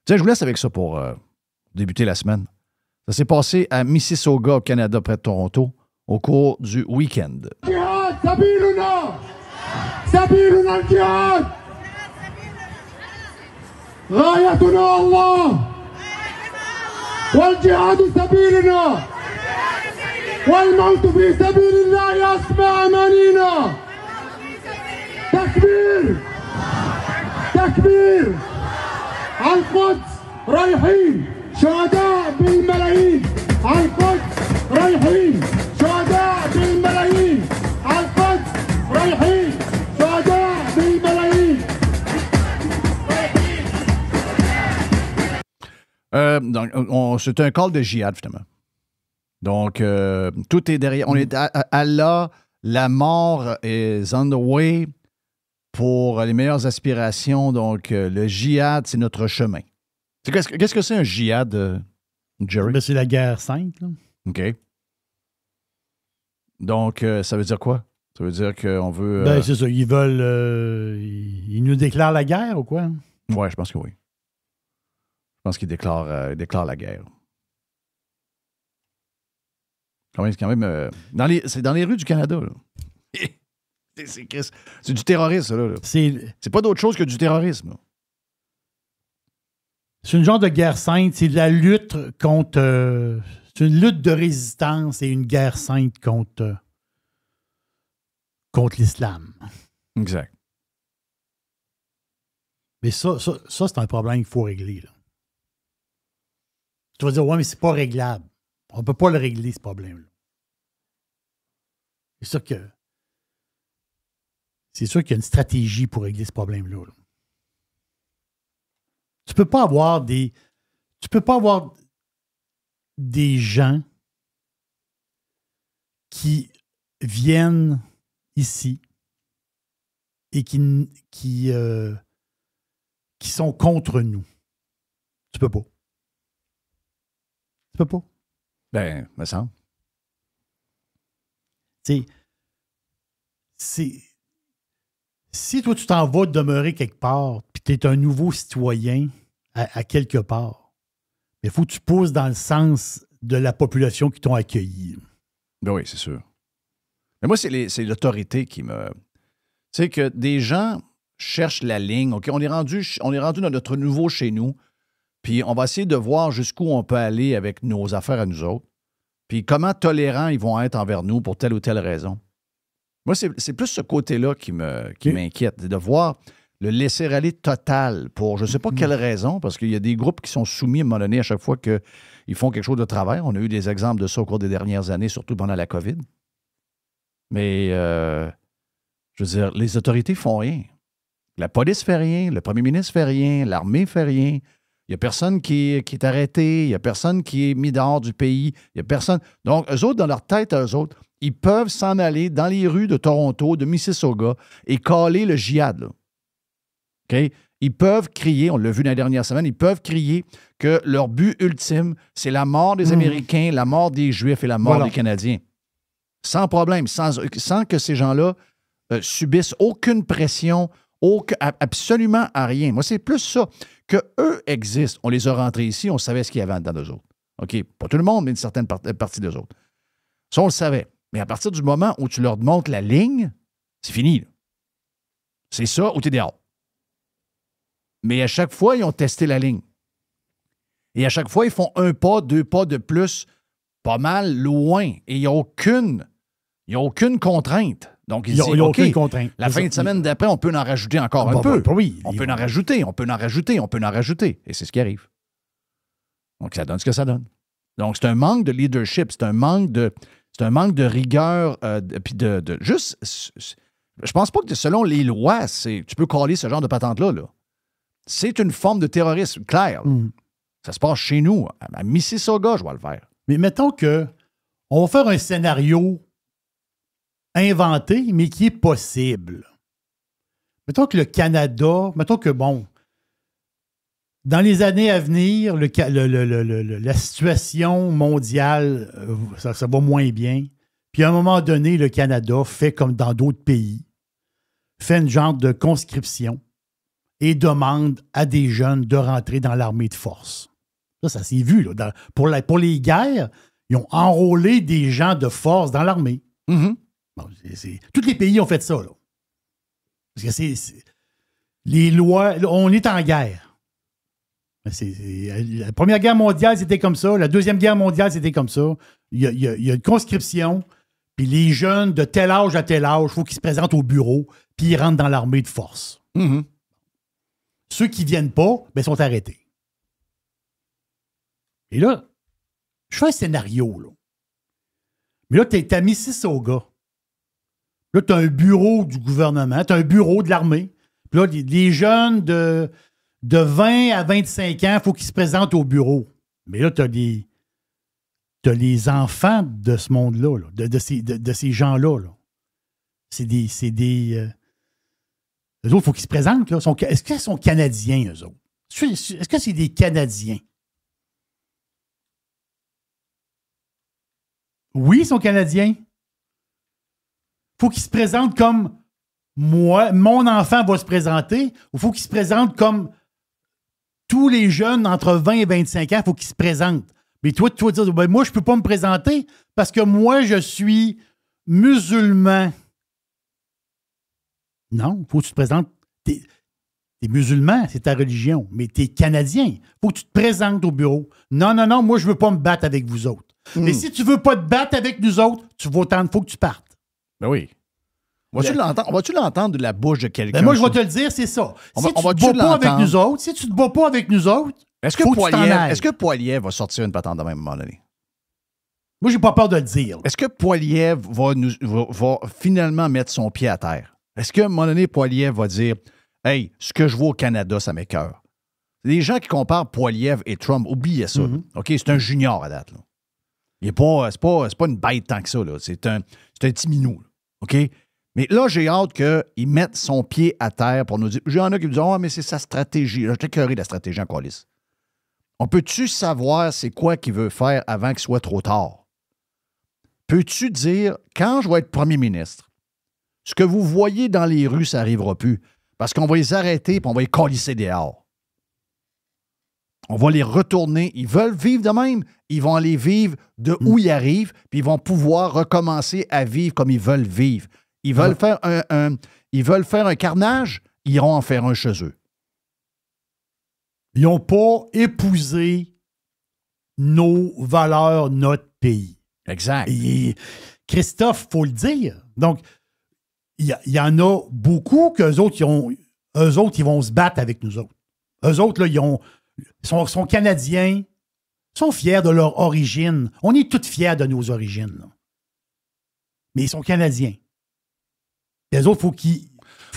C: Tiens, je vous laisse avec ça pour débuter la semaine. Ça s'est passé à Mississauga, au Canada, près de Toronto, au cours du week-end.
G: Jihad, sabiluna! Sabiluna al-jihad! غايتنا الله والجهاد سبيلنا والموت في سبيل الله أسمى أمانينا تكبير تكبير على القدس رايحين شهداء بالملايين على القدس رايحين شهداء بالملايين على القدس رايحين شهداء بالملايين.
C: Donc, c'est un call de jihad, finalement. Donc, tout est derrière. On est à là, la mort est on the way. pour les meilleures aspirations. Donc, le djihad, c'est notre chemin. Qu'est-ce que c'est un djihad, Jerry?
D: Ben, c'est la guerre sainte, là.
C: OK. Donc, ça veut dire quoi? Ça veut dire qu'on veut...
D: Ben, c'est ça. Ils veulent... ils nous déclarent la guerre ou quoi?
C: Ouais, je pense que oui. Je pense qu'ils déclarent la guerre. C'est quand même c'est dans les rues du Canada, là. C'est du terrorisme, là. C'est pas d'autre chose que du terrorisme, là.
D: C'est une genre de guerre sainte. C'est de la lutte contre... c'est une lutte de résistance et une guerre sainte contre l'islam.
C: Exact.
D: Mais ça c'est un problème qu'il faut régler, là. Tu vas dire, ouais, mais c'est pas réglable. On ne peut pas le régler, ce problème-là. C'est sûr qu'il y a une stratégie pour régler ce problème-là, là. Tu peux pas avoir des gens qui viennent ici et qui sont contre nous. Tu peux pas. Tu peux pas.
C: Ben, me semble.
D: Si toi, tu t'en vas demeurer quelque part, puis tu es un nouveau citoyen à quelque part, il faut que tu pousses dans le sens de la population qui t'ont accueilli.
C: Ben oui, c'est sûr. Mais moi, c'est l'autorité qui me... Tu sais, que des gens cherchent la ligne. OK, on est rendu dans notre nouveau chez nous, puis on va essayer de voir jusqu'où on peut aller avec nos affaires à nous autres, puis comment tolérants ils vont être envers nous pour telle ou telle raison. Moi, c'est plus ce côté-là qui m'inquiète, de voir le laisser-aller total pour je ne sais pas quelle raison, parce qu'il y a des groupes qui sont soumis à un moment donné à chaque fois qu'ils font quelque chose de travers. On a eu des exemples de ça au cours des dernières années, surtout pendant la COVID. Mais, je veux dire, les autorités font rien. La police fait rien, le premier ministre fait rien, l'armée fait rien. Il n'y a personne qui est arrêté, il n'y a personne qui est mis dehors du pays, il n'y a personne. Donc, eux autres, dans leur tête, eux autres, ils peuvent s'en aller dans les rues de Toronto, de Mississauga et caler le djihad, là. OK? Ils peuvent crier, on l'a vu dans la dernière semaine, ils peuvent crier que leur but ultime, c'est la mort des Américains, la mort des Juifs et la mort des Canadiens. Sans problème, sans que ces gens-là subissent aucune pression, absolument à rien. Moi, c'est plus ça. Que eux existent. On les a rentrés ici, on savait ce qu'il y avait dedans d'eux autres. OK? Pas tout le monde, mais une certaine partie d'eux autres. Ça, on le savait. Mais à partir du moment où tu leur montres la ligne, c'est fini, là. C'est ça ou t'es dehors. Mais à chaque fois, ils ont testé la ligne. Et à chaque fois, ils font un pas, deux pas de plus, pas mal loin. Et il n'y a aucune contrainte. Donc, ils disent,
D: aucune contrainte.
C: La fin de semaine d'après, on peut en rajouter encore un peu.
D: Oui,
C: on peut en rajouter. Et c'est ce qui arrive. Donc, ça donne ce que ça donne. Donc, c'est un manque de leadership, c'est un manque de rigueur, puis juste... Je pense pas que selon les lois, tu peux coller ce genre de patente-là, là. C'est une forme de terrorisme, clair. Ça se passe chez nous. À Mississauga, je vais le faire.
D: Mais mettons que on va faire un scénario inventé, mais qui est possible. Mettons que le Canada, dans les années à venir, la situation mondiale, ça va moins bien. Puis à un moment donné, le Canada fait comme dans d'autres pays, fait une genre de conscription et demande à des jeunes de rentrer dans l'armée de force. Ça s'est vu, là. Pour les guerres, ils ont enrôlé des gens de force dans l'armée.
C: Mm-hmm.
D: Bon, tous les pays ont fait ça, là. Parce que les lois... On est en guerre. La Première Guerre mondiale, c'était comme ça. La Deuxième Guerre mondiale, c'était comme ça. Il y a une conscription, puis les jeunes de tel âge à tel âge, il faut qu'ils se présentent au bureau, puis ils rentrent dans l'armée de force.
C: Mm-hmm.
D: Ceux qui ne viennent pas, ben, sont arrêtés. Et là, je fais un scénario, là. Mais là, t'es à Mississauga. Là, tu as un bureau du gouvernement, tu as un bureau de l'armée. Puis là, les jeunes de 20 à 25 ans, il faut qu'ils se présentent au bureau. Mais là, tu as les enfants de ce monde-là, là, de ces gens-là. Là. C'est des Eux autres, il faut qu'ils se présentent. Là. Est-ce qu'ils sont Canadiens, eux autres? Est-ce que c'est des Canadiens? Oui, ils sont Canadiens. Il faut qu'ils se présentent comme moi, mon enfant va se présenter, ou il faut qu'ils se présentent comme tous les jeunes entre 20 et 25 ans, il faut qu'ils se présentent. Mais toi, tu vas dire, ben, moi, je ne peux pas me présenter parce que moi, je suis musulman. Non, il faut que tu te présentes. T'es musulman, c'est ta religion, mais tu es Canadien. Il faut que tu te présentes au bureau. Non, moi, je ne veux pas me battre avec vous autres. Mais si tu ne veux pas te battre avec nous autres, il faut que tu partes.
C: Ben oui. On va-tu l'entendre de la bouche de quelqu'un?
D: Ben moi, je vais te le dire, c'est ça. Si tu ne te bats pas avec nous autres,
C: est-ce que Poilievre va sortir une patente de même à un moment donné?
D: Moi, j'ai pas peur de le dire.
C: Est-ce que Poilievre va finalement mettre son pied à terre? Est-ce qu'à un moment donné, Poilievre va dire « Hey, ce que je vois au Canada, ça m'écoeure. » Les gens qui comparent Poilievre et Trump, oubliez ça. OK? C'est un junior à date. Là. C'est pas une bête tant que ça. Là. C'est un petit minou. Là. OK? Mais là, j'ai hâte qu'il mette son pied à terre pour nous dire. Il y en a qui me disent « Ah, mais c'est sa stratégie. » Là, je t'ai écœuré de la stratégie en coalition. On peut-tu savoir c'est quoi qu'il veut faire avant qu'il soit trop tard? Peux-tu dire, quand je vais être premier ministre, ce que vous voyez dans les rues, ça n'arrivera plus. Parce qu'on va les arrêter et on va les colisser dehors. On va les retourner. Ils veulent vivre de même. Ils vont aller vivre de où ils arrivent, puis ils vont pouvoir recommencer à vivre comme ils veulent vivre. Ils veulent faire un carnage, ils iront en faire un chez eux.
D: Ils n'ont pas épousé nos valeurs, notre pays.
C: Exact.
D: Et Christophe, il faut le dire. Donc, il y en a beaucoup qu'eux autres, ils vont se battre avec nous autres. Eux autres, là, ils sont Canadiens, sont fiers de leur origine. On est tous fiers de nos origines. Là. Mais ils sont Canadiens. Les autres, faut qu'ils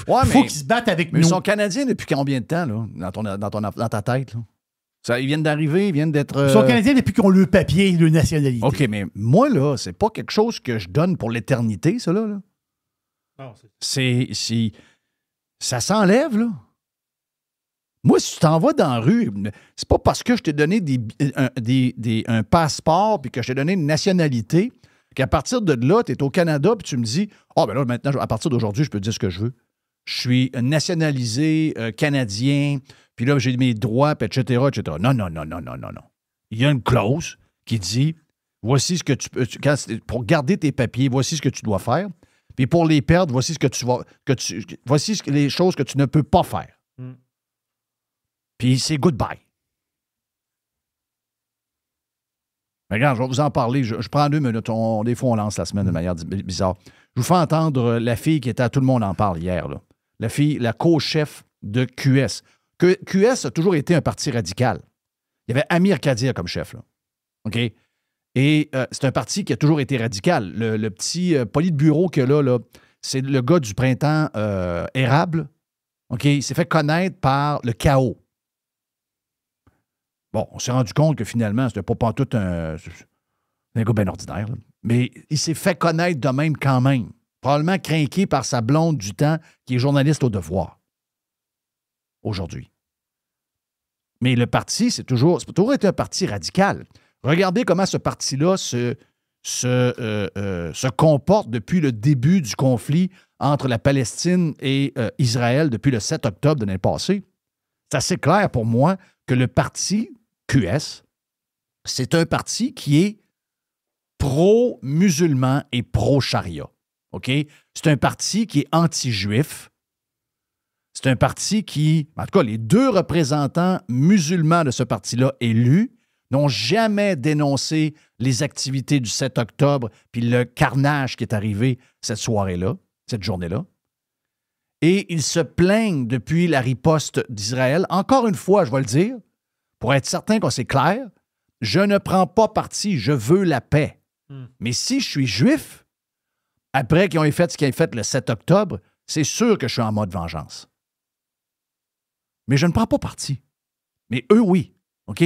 D: se battent avec nous.
C: Mais ils sont Canadiens depuis combien de temps, là, dans ta tête? Là? Ils viennent d'arriver, ils viennent d'être...
D: Ils sont Canadiens depuis qu'ils ont le papier et le nationalité.
C: OK, mais moi, là, c'est pas quelque chose que je donne pour l'éternité, ça, là.
D: Non,
C: ça s'enlève, là. Moi, si tu t'en vas dans la rue, c'est pas parce que je t'ai donné un passeport puis que je t'ai donné une nationalité qu'à partir de là, tu es au Canada puis tu me dis « Ah, ben là, maintenant, à partir d'aujourd'hui, je peux dire ce que je veux. Je suis nationalisé canadien, puis là, j'ai mes droits, puis etc., etc. » Non. Il y a une clause qui dit « Voici ce que tu peux... pour garder tes papiers, voici ce que tu dois faire. Puis pour les perdre, voici voici les choses que tu ne peux pas faire. Puis c'est goodbye. » Mais regarde, je vais vous en parler. Je prends 2 minutes. Des fois, on lance la semaine de manière bizarre. Je vous fais entendre la fille qui était à Tout le monde en parle hier. Là. La fille, la co-chef de QS. QS a toujours été un parti radical. Il y avait Amir Kadir comme chef. Là. OK? Et c'est un parti qui a toujours été radical. Le petit politburo qu'il y a là, c'est le gars du printemps érable. OK? Il s'est fait connaître par le chaos. Bon, on s'est rendu compte que finalement, c'était pas pantoute un gars bien ordinaire. Là. Mais il s'est fait connaître de même quand même. Probablement craqué par sa blonde du temps qui est journaliste au Devoir. Aujourd'hui. Mais le parti, c'est toujours été un parti radical. Regardez comment ce parti-là se comporte depuis le début du conflit entre la Palestine et Israël depuis le 7 octobre de l'année passée. C'est assez clair pour moi que le parti QS, c'est un parti qui est pro-musulman et pro-charia. OK? C'est un parti qui est anti-juif. C'est un parti qui, en tout cas, les 2 représentants musulmans de ce parti-là élus n'ont jamais dénoncé les activités du 7 octobre puis le carnage qui est arrivé cette soirée-là, cette journée-là. Et ils se plaignent depuis la riposte d'Israël. Encore une fois, je vais le dire, pour être certain qu'on c'est clair, je ne prends pas parti, je veux la paix. Mais si je suis juif, après qu'ils ont fait ce qu'ils ont fait le 7 octobre, c'est sûr que je suis en mode vengeance. Mais je ne prends pas parti. Mais eux, oui. OK?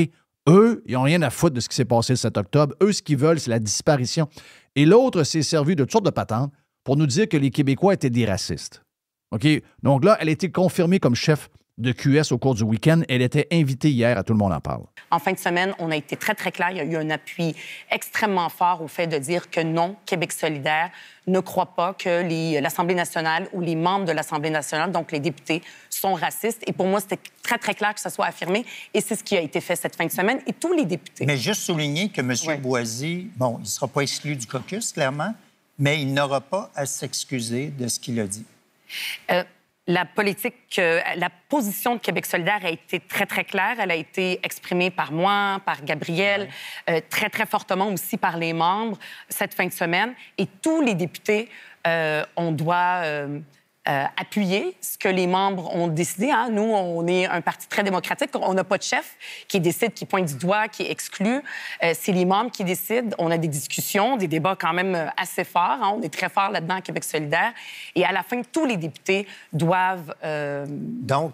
C: Eux, ils n'ont rien à foutre de ce qui s'est passé le 7 octobre. Eux, ce qu'ils veulent, c'est la disparition. Et l'autre s'est servi de toutes sortes de patentes pour nous dire que les Québécois étaient des racistes. OK? Donc là, elle a été confirmée comme chef de QS au cours du week-end. Elle était invitée hier à Tout le monde en parle.
H: En fin de semaine, on a été très, très clair. Il y a eu un appui extrêmement fort au fait de dire que non, Québec solidaire ne croit pas que l'Assemblée nationale ou les membres de l'Assemblée nationale, donc les députés, sont racistes. Et pour moi, c'était très, très clair que ça soit affirmé. Et c'est ce qui a été fait cette fin de semaine. Et tous les députés.
I: Mais juste souligner que M. Boisy, bon, il ne sera pas exclu du caucus, clairement, mais il n'aura pas à s'excuser de ce qu'il a dit.
H: La position de Québec solidaire a été très, très claire. Elle a été exprimée par moi, par Gabriel, très, très fortement aussi par les membres cette fin de semaine. Et tous les députés, on doit appuyer ce que les membres ont décidé. Hein. Nous, on est un parti très démocratique. On n'a pas de chef qui décide, qui pointe du doigt, qui exclut. C'est les membres qui décident. On a des discussions, des débats quand même assez forts. Hein. On est très fort là-dedans à Québec solidaire. Et à la fin, tous les députés doivent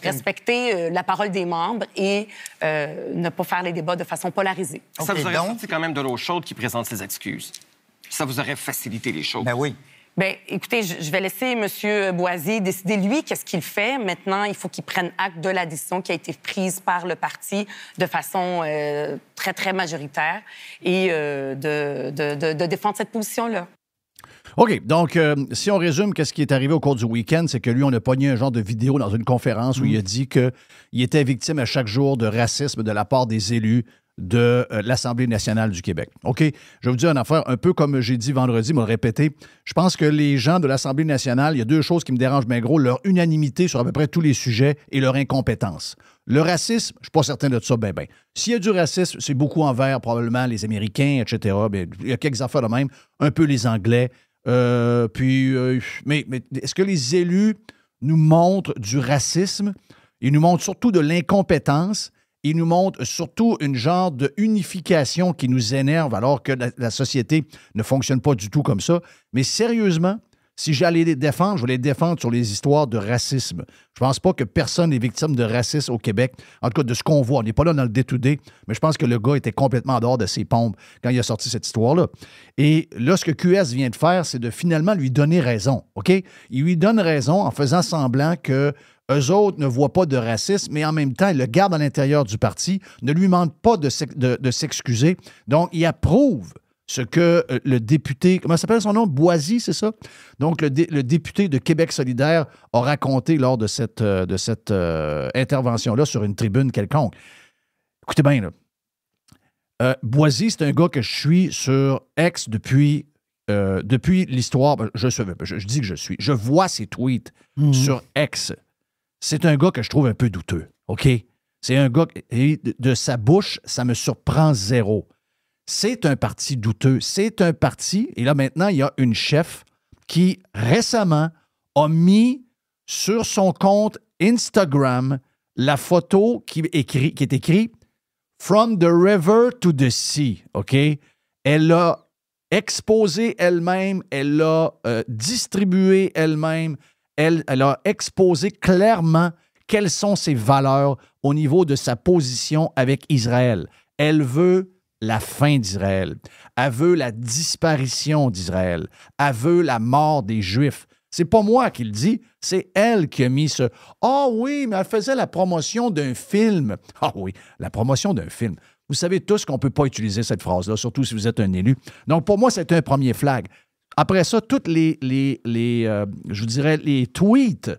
H: respecter la parole des membres et ne pas faire les débats de façon polarisée.
J: Ça vous aurait sorti quand même de l'eau chaude qui présente ses excuses. Ça vous aurait facilité les choses.
I: Ben oui.
H: Bien, écoutez, je vais laisser M. Boisy décider, lui, qu'est-ce qu'il fait. Maintenant, il faut qu'il prenne acte de la décision qui a été prise par le parti de façon très, très majoritaire et de défendre cette position-là.
C: OK. Donc, si on résume, qu'est-ce qui est arrivé au cours du week-end, c'est que lui, on a pogné un genre de vidéo dans une conférence où il a dit qu'il était victime à chaque jour de racisme de la part des élus de l'Assemblée nationale du Québec. OK? Je vais vous dire une affaire, un peu comme j'ai dit vendredi, mais le répéter. Je pense que les gens de l'Assemblée nationale, il y a deux choses qui me dérangent bien gros, leur unanimité sur à peu près tous les sujets et leur incompétence. Le racisme, je ne suis pas certain de ça, ben. S'il y a du racisme, c'est beaucoup envers probablement les Américains, etc. Bien, il y a quelques affaires de même, un peu les Anglais. Mais est-ce que les élus nous montrent du racisme? Ils nous montrent surtout de l'incompétence. Ils nous montrent surtout une genre de unification qui nous énerve alors que la société ne fonctionne pas du tout comme ça. Mais sérieusement, si j'allais les défendre, je vais les défendre sur les histoires de racisme. Je pense pas que personne n'est victime de racisme au Québec. En tout cas, de ce qu'on voit. On n'est pas là dans le day-to-day, mais je pense que le gars était complètement en dehors de ses pompes quand il a sorti cette histoire-là. Et là, ce que QS vient de faire, c'est de finalement lui donner raison. OK? Il lui donne raison en faisant semblant que eux autres ne voient pas de racisme, mais en même temps, ils le gardent à l'intérieur du parti, ne lui demandent pas de s'excuser. Donc, il approuve ce que le député, comment s'appelle son nom? Boisy, c'est ça? Donc, le député de Québec solidaire a raconté lors de cette intervention-là sur une tribune quelconque. Écoutez bien, là. Boisy, c'est un gars que je suis sur X depuis l'histoire. Je dis que je suis. Je vois ses tweets sur X. C'est un gars que je trouve un peu douteux, OK? C'est un gars, et de sa bouche, ça me surprend zéro. C'est un parti douteux. C'est un parti, et là maintenant, il y a une chef qui récemment a mis sur son compte Instagram la photo qui est écrite « From the river to the sea », OK? Elle l'a exposé elle-même, elle l'a distribué elle-même, elle a exposé clairement quelles sont ses valeurs au niveau de sa position avec Israël. Elle veut la fin d'Israël. Elle veut la disparition d'Israël. Elle veut la mort des Juifs. C'est pas moi qui le dis, c'est elle qui a mis ce « Ah oui, mais elle faisait la promotion d'un film. » Ah oui, la promotion d'un film. Vous savez tous qu'on ne peut pas utiliser cette phrase-là, surtout si vous êtes un élu. Donc, pour moi, c'est un premier flag. Après ça, toutes les tweets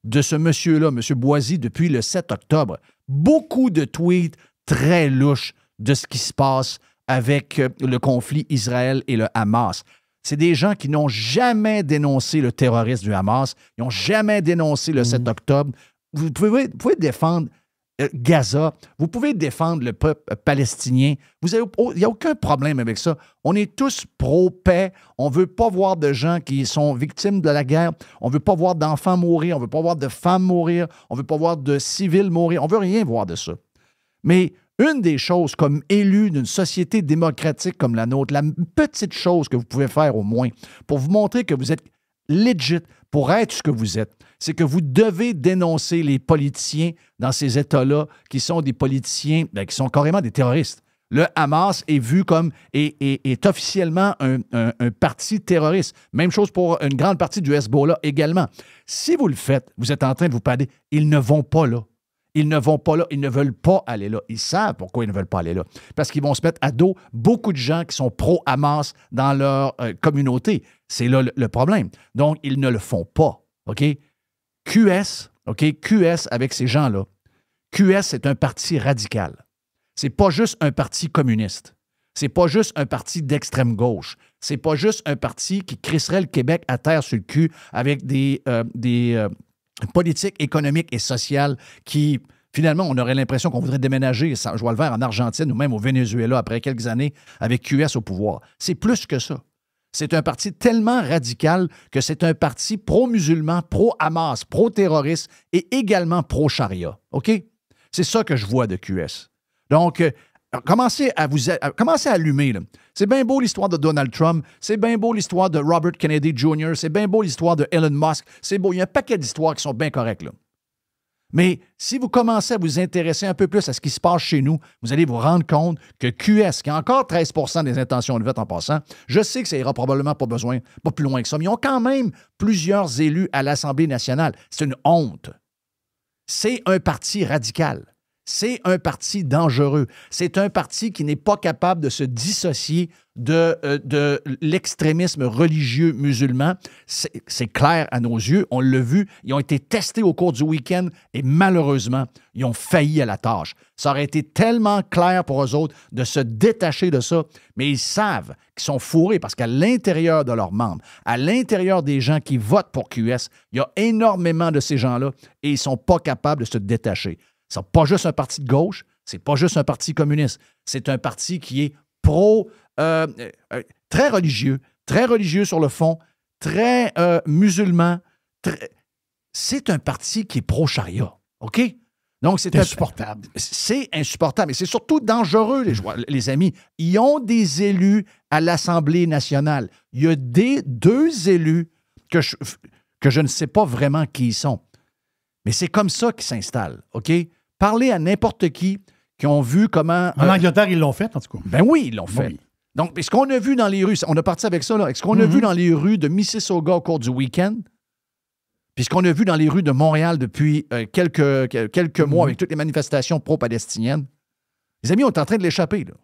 C: de ce monsieur-là, M. Boisy, depuis le 7 octobre, beaucoup de tweets très louches de ce qui se passe avec le conflit Israël et le Hamas. C'est des gens qui n'ont jamais dénoncé le terrorisme du Hamas, ils n'ont jamais dénoncé le 7 octobre. Vous pouvez défendre Gaza, vous pouvez défendre le peuple palestinien. Il n'y a aucun problème avec ça. On est tous pro-paix. On ne veut pas voir de gens qui sont victimes de la guerre. On ne veut pas voir d'enfants mourir. On ne veut pas voir de femmes mourir. On ne veut pas voir de civils mourir. On ne veut rien voir de ça. Mais une des choses, comme élu d'une société démocratique comme la nôtre, la petite chose que vous pouvez faire au moins pour vous montrer que vous êtes legit, pour être ce que vous êtes, c'est que vous devez dénoncer les politiciens dans ces États-là qui sont des politiciens, qui sont carrément des terroristes. Le Hamas est vu comme est officiellement un parti terroriste. Même chose pour une grande partie du Hezbollah également. Si vous le faites, vous êtes en train de vous parler, ils ne vont pas là. Ils ne vont pas là. Ils ne veulent pas aller là. Ils savent pourquoi ils ne veulent pas aller là. Parce qu'ils vont se mettre à dos beaucoup de gens qui sont pro-Hamas dans leur communauté. C'est là le problème. Donc, ils ne le font pas. OK? QS, OK? QS avec ces gens-là. QS, c'est un parti radical. C'est pas juste un parti communiste. C'est pas juste un parti d'extrême gauche. C'est pas juste un parti qui crisserait le Québec à terre sur le cul avec des politiques économiques et sociales qui, finalement, on aurait l'impression qu'on voudrait déménager, je vois le vert, en Argentine ou même au Venezuela après quelques années avec QS au pouvoir. C'est plus que ça. C'est un parti tellement radical que c'est un parti pro-musulman, pro-Hamas, pro-terroriste et également pro-charia. OK? C'est ça que je vois de QS. Donc, commencez à allumer. Là. C'est bien beau l'histoire de Donald Trump. C'est bien beau l'histoire de Robert Kennedy Jr. C'est bien beau l'histoire de Elon Musk. C'est beau. Il y a un paquet d'histoires qui sont bien correctes. Là. Mais si vous commencez à vous intéresser un peu plus à ce qui se passe chez nous, vous allez vous rendre compte que QS, qui a encore 13 % des intentions de vote en passant, je sais que ça ira probablement pas plus loin que ça, mais ils ont quand même plusieurs élus à l'Assemblée nationale. C'est une honte. C'est un parti radical. C'est un parti dangereux. C'est un parti qui n'est pas capable de se dissocier de l'extrémisme religieux musulman. C'est clair à nos yeux. On l'a vu. Ils ont été testés au cours du week-end et malheureusement, ils ont failli à la tâche. Ça aurait été tellement clair pour eux autres de se détacher de ça, mais ils savent qu'ils sont fourrés parce qu'à l'intérieur de leurs membres, à l'intérieur des gens qui votent pour QS, il y a énormément de ces gens-là et ils ne sont pas capables de se détacher. Ce n'est pas juste un parti de gauche, c'est pas juste un parti communiste. C'est un parti qui est très religieux sur le fond, très musulman. C'est un parti qui est pro-charia, OK? Donc, c'est
D: insupportable.
C: C'est insupportable. Et c'est surtout dangereux, les amis. Ils ont des élus à l'Assemblée nationale. Il y a deux élus que je ne sais pas vraiment qui ils sont. Mais c'est comme ça qu'ils s'installent, OK? Parlez à n'importe qui ont vu comment...
D: En Angleterre, ils l'ont fait, en tout cas.
C: Ben oui, ils l'ont fait. Oui. Donc, ce qu'on a vu dans les rues, on a parti avec ça, là, ce qu'on a vu dans les rues de Mississauga au cours du week-end, puis ce qu'on a vu dans les rues de Montréal depuis quelques mois avec toutes les manifestations pro-palestiniennes, les amis, on est en train de l'échapper, là.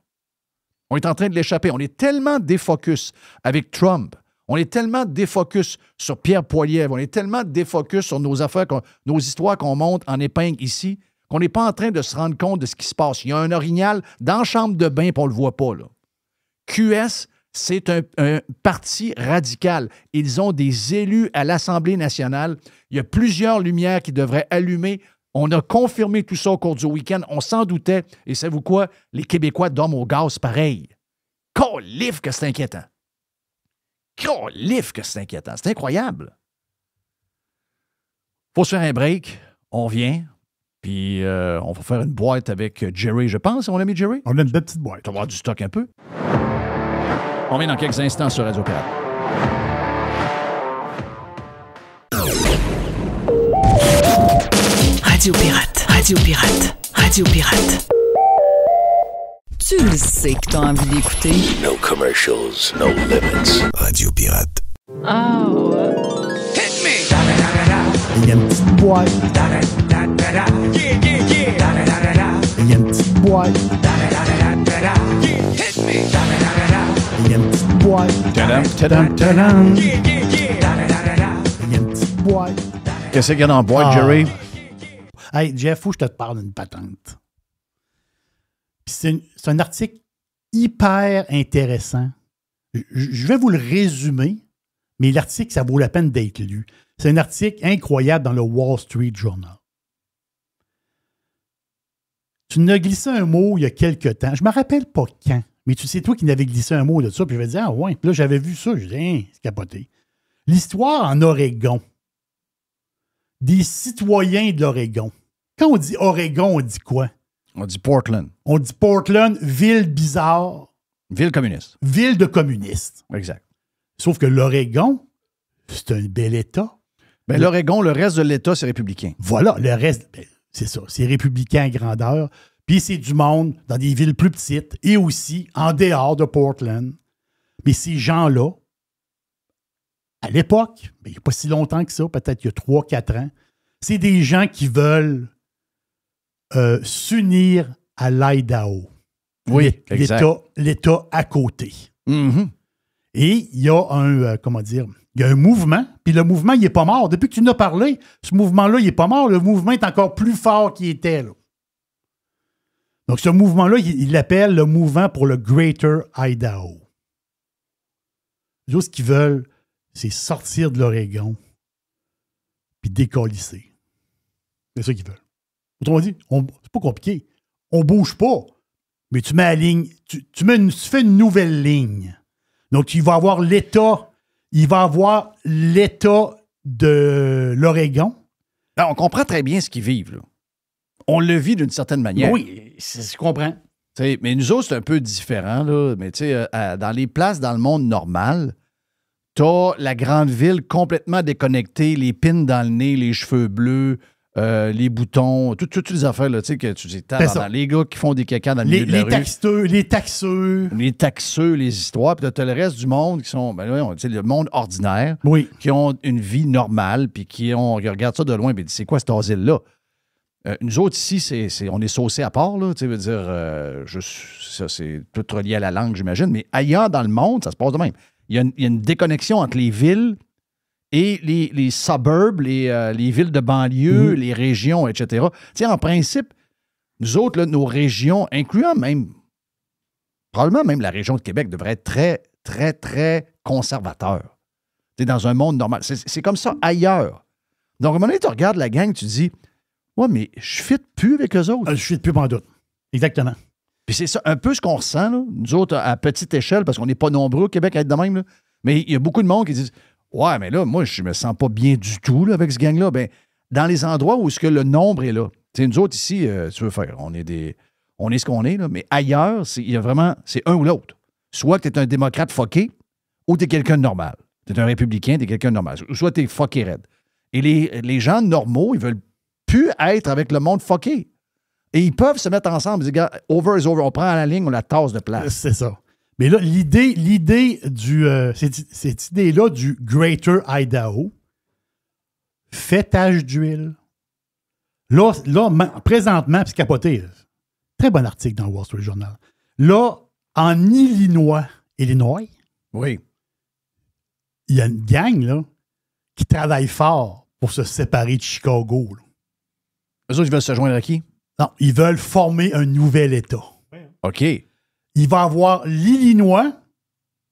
C: On est en train de l'échapper. On est tellement défocus avec Trump. On est tellement défocus sur Pierre Poilievre. On est tellement défocus sur nos affaires, nos histoires qu'on monte en épingle ici, qu'on n'est pas en train de se rendre compte de ce qui se passe. Il y a un orignal dans la chambre de bain, puis on ne le voit pas, là. QS, c'est un parti radical. Ils ont des élus à l'Assemblée nationale. Il y a plusieurs lumières qui devraient allumer. On a confirmé tout ça au cours du week-end. On s'en doutait. Et savez-vous quoi? Les Québécois dorment au gaz pareil. Calif que c'est inquiétant. Calif que c'est inquiétant. C'est incroyable. Faut se faire un break. On vient. Puis on va faire une boîte avec Jerry, je pense. On a mis Jerry?
D: On a une belle petite boîte.
C: Tu vas avoir du stock un peu. On vient dans quelques instants sur Radio Pirate.
F: Radio Pirate. Radio Pirate. Radio Pirate. Tu le sais que t'as envie d'écouter.
B: No commercials, no limits. Radio Pirate.
F: Oh.
J: Hit me!
D: Il y a une petite boîte. Il y a une petite boîte.
J: Hit me!
D: Il y a une petite boîte.
C: Tadam, tadam,
D: Tadam. Il y a une petite boîte.
C: Qu'est-ce qu'il y a dans la boîte, Jerry?
D: Hey, Jeff, faut que je te parle d'une patente. Puis c'est un article hyper intéressant. Je vais vous le résumer, mais l'article, ça vaut la peine d'être lu. C'est un article incroyable dans le Wall Street Journal. Tu nous as glissé un mot il y a quelques temps. Je ne me rappelle pas quand, mais tu sais, toi qui n'avais glissé un mot de ça, puis je vais dire, ah ouais. Puis là, j'avais vu ça, je dis, c'est capoté. L'histoire en Oregon. Des citoyens de l'Oregon. Quand on dit Oregon, on dit quoi?
C: On dit Portland.
D: On dit Portland, ville bizarre.
C: Ville communiste.
D: Ville de communistes.
C: Exact.
D: Sauf que l'Oregon, c'est un bel État.
C: Ben, l'Oregon, le reste de l'État, c'est républicain.
D: Voilà, le reste, ben, c'est ça. C'est républicain à grandeur. Puis c'est du monde dans des villes plus petites et aussi en dehors de Portland. Mais ces gens-là, à l'époque, il n'y a pas si longtemps que ça, peut-être il y a 3-4 ans, c'est des gens qui veulent s'unir à l'Idaho.
C: Oui, exact.
D: L'État à côté.
C: Mm-hmm.
D: Et il y a il y a un mouvement, puis le mouvement, il n'est pas mort. Depuis que tu en as parlé, ce mouvement-là, il n'est pas mort. Le mouvement est encore plus fort qu'il était, là. Donc, ce mouvement-là, il l'appelle le mouvement pour le Greater Idaho. Ce qu'ils veulent, c'est sortir de l'Oregon puis décalisser. C'est ça qu'ils veulent. Autrement dit, c'est pas compliqué. On bouge pas, mais tu mets la ligne, tu fais une nouvelle ligne. Donc, il va avoir l'État de l'Oregon.
C: Alors, on comprend très bien ce qu'ils vivent, là. On le vit d'une certaine manière.
D: Oui, je comprends.
C: T'sais, mais nous autres, c'est un peu différent, là. Mais dans les places dans le monde normal, t'as la grande ville complètement déconnectée, les pins dans le nez, les cheveux bleus, les boutons, toutes les affaires, là, que tu dis, les gars qui font des caca dans le milieu de la rue.
D: Les taxeux.
C: Les taxeux, les histoires. Puis t'as le reste du monde qui sont, le monde ordinaire, qui ont une vie normale, puis qui regardent ça de loin, puis c'est quoi cet asile-là? Nous autres, ici, on est saucés à part, là, tu veux dire, ça, c'est tout relié à la langue, j'imagine, mais ailleurs dans le monde, ça se passe de même. Il y a une déconnexion entre les villes et les suburbs, les villes de banlieue, les régions, etc. Tu sais, en principe, nous autres, là, nos régions, incluant probablement même la région de Québec, devraient être très, très, très conservateurs. Tu sais, dans un monde normal. C'est comme ça ailleurs. Donc, à un moment donné, tu regardes la gang, tu dis... Ouais, mais je fit plus avec eux autres.
D: Je fit plus pendant doute. Exactement.
C: Puis c'est ça, un peu ce qu'on ressent, là, nous autres, à petite échelle, parce qu'on n'est pas nombreux au Québec à être de même, là. Mais il y a beaucoup de monde qui disent ouais, mais là, moi, je me sens pas bien du tout là, avec ce gang-là. Ben, dans les endroits où que le nombre est là. Tu sais, nous autres, ici, tu veux faire, on est ce qu'on est, là, mais ailleurs, il y a vraiment, c'est un ou l'autre. Soit que tu es un démocrate fucké, ou tu es quelqu'un de normal. Tu es un républicain, tu es quelqu'un de normal. Ou soit tu es fucké raide. Et les gens normaux, ils veulent plus être avec le monde fucké. Et ils peuvent se mettre ensemble. Ils disent, over is over. On prend à la ligne, on la tasse de place.
D: C'est ça. Mais là, l'idée du... cette idée-là du Greater Idaho fait tache d'huile. Là, présentement, puis c'est capoté, là, très bon article dans le Wall Street Journal. Là, en Illinois,
C: oui,
D: il y a une gang là, qui travaille fort pour se séparer de Chicago. Là.
C: Eux autres, ils veulent se joindre à qui?
D: Non, ils veulent former un nouvel État.
C: OK.
D: Il va avoir l'Illinois,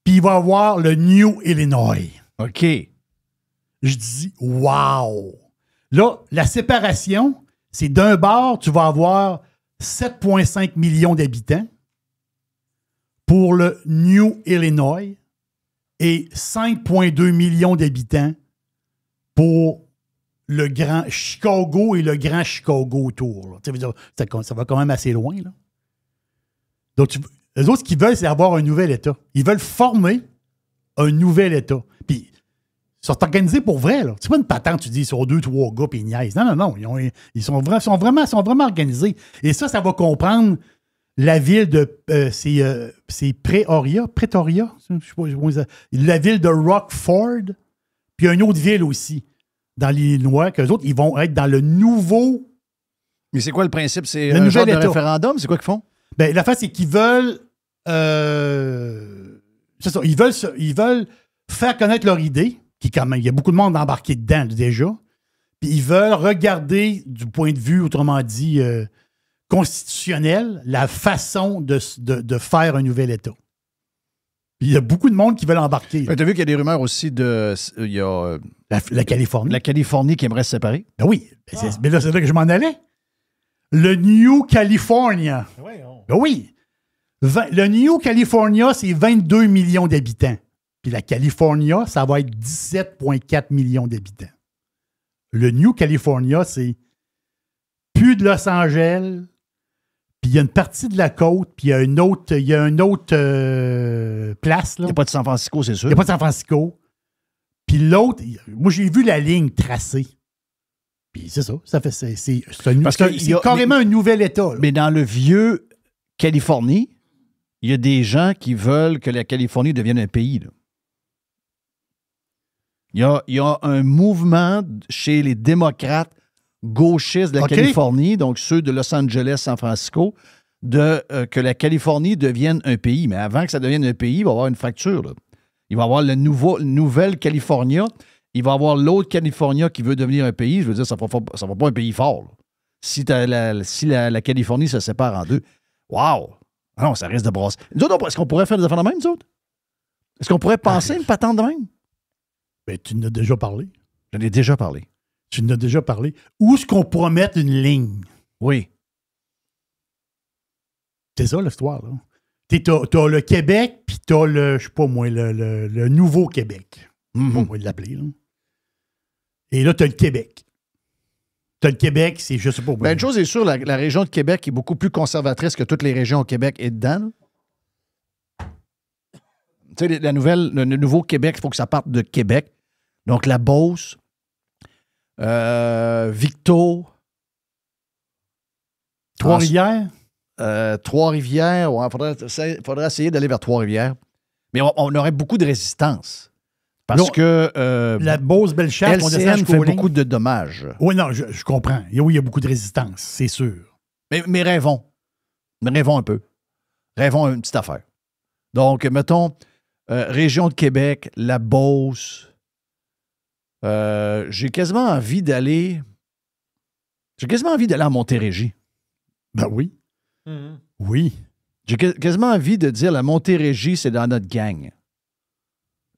D: puis il va avoir le New Illinois.
C: OK.
D: Je dis, wow! Là, la séparation, c'est d'un bord, tu vas avoir 7,5 millions d'habitants pour le New Illinois et 5,2 millions d'habitants pour le Grand Chicago et le Grand Chicago autour. Ça va quand même assez loin. Là. Donc, eux autres, ce qu'ils veulent, c'est avoir un nouvel État. Ils veulent former un nouvel État. Puis, ils sont organisés pour vrai. Là. C'est pas une patente, tu dis, ils sont 2-3 gars, puis ils niaisent. Non. Ils sont vraiment organisés. Et ça va comprendre la ville de... c'est Pretoria? Je sais pas, la ville de Rockford. Puis, il y a une autre ville aussi, dans l'Illinois, qu'eux autres, ils vont être dans le nouveau...
C: Mais c'est quoi le principe? C'est un genre de référendum? C'est quoi qu'ils font?
D: Ben, la face, c'est qu'ils veulent... c'est ça. Ils veulent faire connaître leur idée, qui quand même, il y a beaucoup de monde embarqué dedans déjà. Puis ils veulent regarder du point de vue, autrement dit, constitutionnel, la façon de faire un nouvel État. Puis il y a beaucoup de monde qui veulent embarquer.
C: Tu as vu qu'il y a des rumeurs aussi de... Il y a...
D: La Californie.
C: La Californie qui aimerait se séparer?
D: Ben oui. Mais là, c'est là que je m'en allais. Le New California. Ben oui. Le New California, c'est 22 millions d'habitants. Puis la California, ça va être 17,4 millions d'habitants. Le New California, c'est plus de Los Angeles, puis il y a une partie de la côte, puis il y a une autre place. Il n'y
C: a pas de San Francisco, c'est sûr.
D: Il n'y a pas de San Francisco. Puis l'autre, moi, j'ai vu la ligne tracée. Puis c'est ça. C'est carrément un nouvel État. Là.
C: Mais dans le vieux Californie, il y a des gens qui veulent que la Californie devienne un pays. Là. Il y a un mouvement chez les démocrates gauchistes de la Californie, donc ceux de Los Angeles, San Francisco, que la Californie devienne un pays. Mais avant que ça devienne un pays, il va y avoir une fracture. Là. Il va y avoir la nouvelle California. Il va y avoir l'autre California qui veut devenir un pays. Je veux dire, ça ne va pas un pays fort. Là. Si la Californie se sépare en deux. Wow! Ah non, ça risque de brasser. Nous autres, est-ce qu'on pourrait faire des affaires de même, nous autres? Est-ce qu'on pourrait penser une patente de même?
D: Ben, tu en as déjà parlé.
C: J'en ai déjà parlé.
D: Tu en as déjà parlé. Où est-ce qu'on pourrait mettre une ligne?
C: Oui.
D: C'est ça, l'histoire, là. T'as le Québec, puis t'as le, je sais pas moi, le Nouveau-Québec.
C: Mm-hmm.
D: On va l'appeler, là. Et là, t'as le Québec. T'as le Québec, c'est, je sais pas.
C: Ben, une chose est sûre, la région de Québec est beaucoup plus conservatrice que toutes les régions au Québec et dedans. Tu sais, le Nouveau-Québec, il faut que ça parte de Québec. Donc, la Beauce, Victo,
D: Trois-Rivières.
C: Trois-Rivières, ouais, faudrait essayer d'aller vers Trois-Rivières. Mais on aurait beaucoup de résistance. Parce que
D: la Beauce-Bellechasse,
C: LCN fait beaucoup de dommages.
D: Oui, non, je comprends. Oui, il y a beaucoup de résistance, c'est sûr.
C: Mais rêvons. Rêvons un peu. Rêvons une petite affaire. Donc, mettons, région de Québec, la Beauce. J'ai quasiment envie d'aller à Montérégie.
D: Ben oui.
E: Mm-hmm.
D: Oui.
C: J'ai quasiment envie de dire la Montérégie, c'est dans notre gang.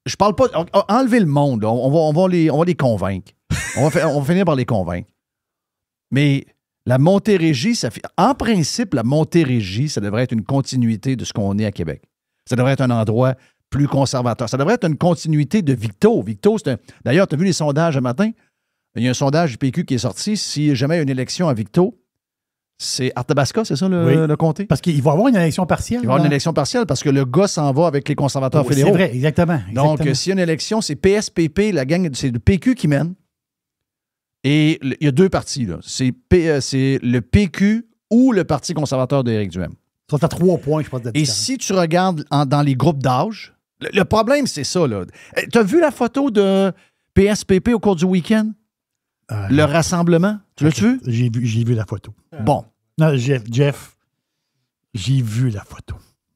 C: Je parle pas. Enlever le monde, on va les convaincre. On va finir par les convaincre. Mais la Montérégie, en principe, la Montérégie, ça devrait être une continuité de ce qu'on est à Québec. Ça devrait être un endroit plus conservateur. Ça devrait être une continuité de Victo. Victo, c'est un. D'ailleurs, tu as vu les sondages ce matin? Il y a un sondage du PQ qui est sorti. Si jamais il y a une élection à Victo, c'est Arthabasca, c'est ça le comté?
D: Parce qu'il va y avoir une élection partielle.
C: Il va y avoir une élection partielle parce que le gars s'en va avec les conservateurs fédéraux.
D: C'est vrai, exactement.
C: Donc, s'il y a une élection, c'est PSPP, la gang, c'est le PQ qui mène. Et il y a deux partis, là. C'est le PQ ou le Parti conservateur d'Éric Duhaime.
D: Ils sont à 3 points, je pense.
C: Et si tu regardes dans les groupes d'âge, le problème, c'est ça, là. Tu as vu la photo de PSPP au cours du week-end? Le rassemblement? Tu l'as-tu vu?
D: J'ai vu la photo.
C: Bon.
D: Non, Jeff, j'ai vu la photo.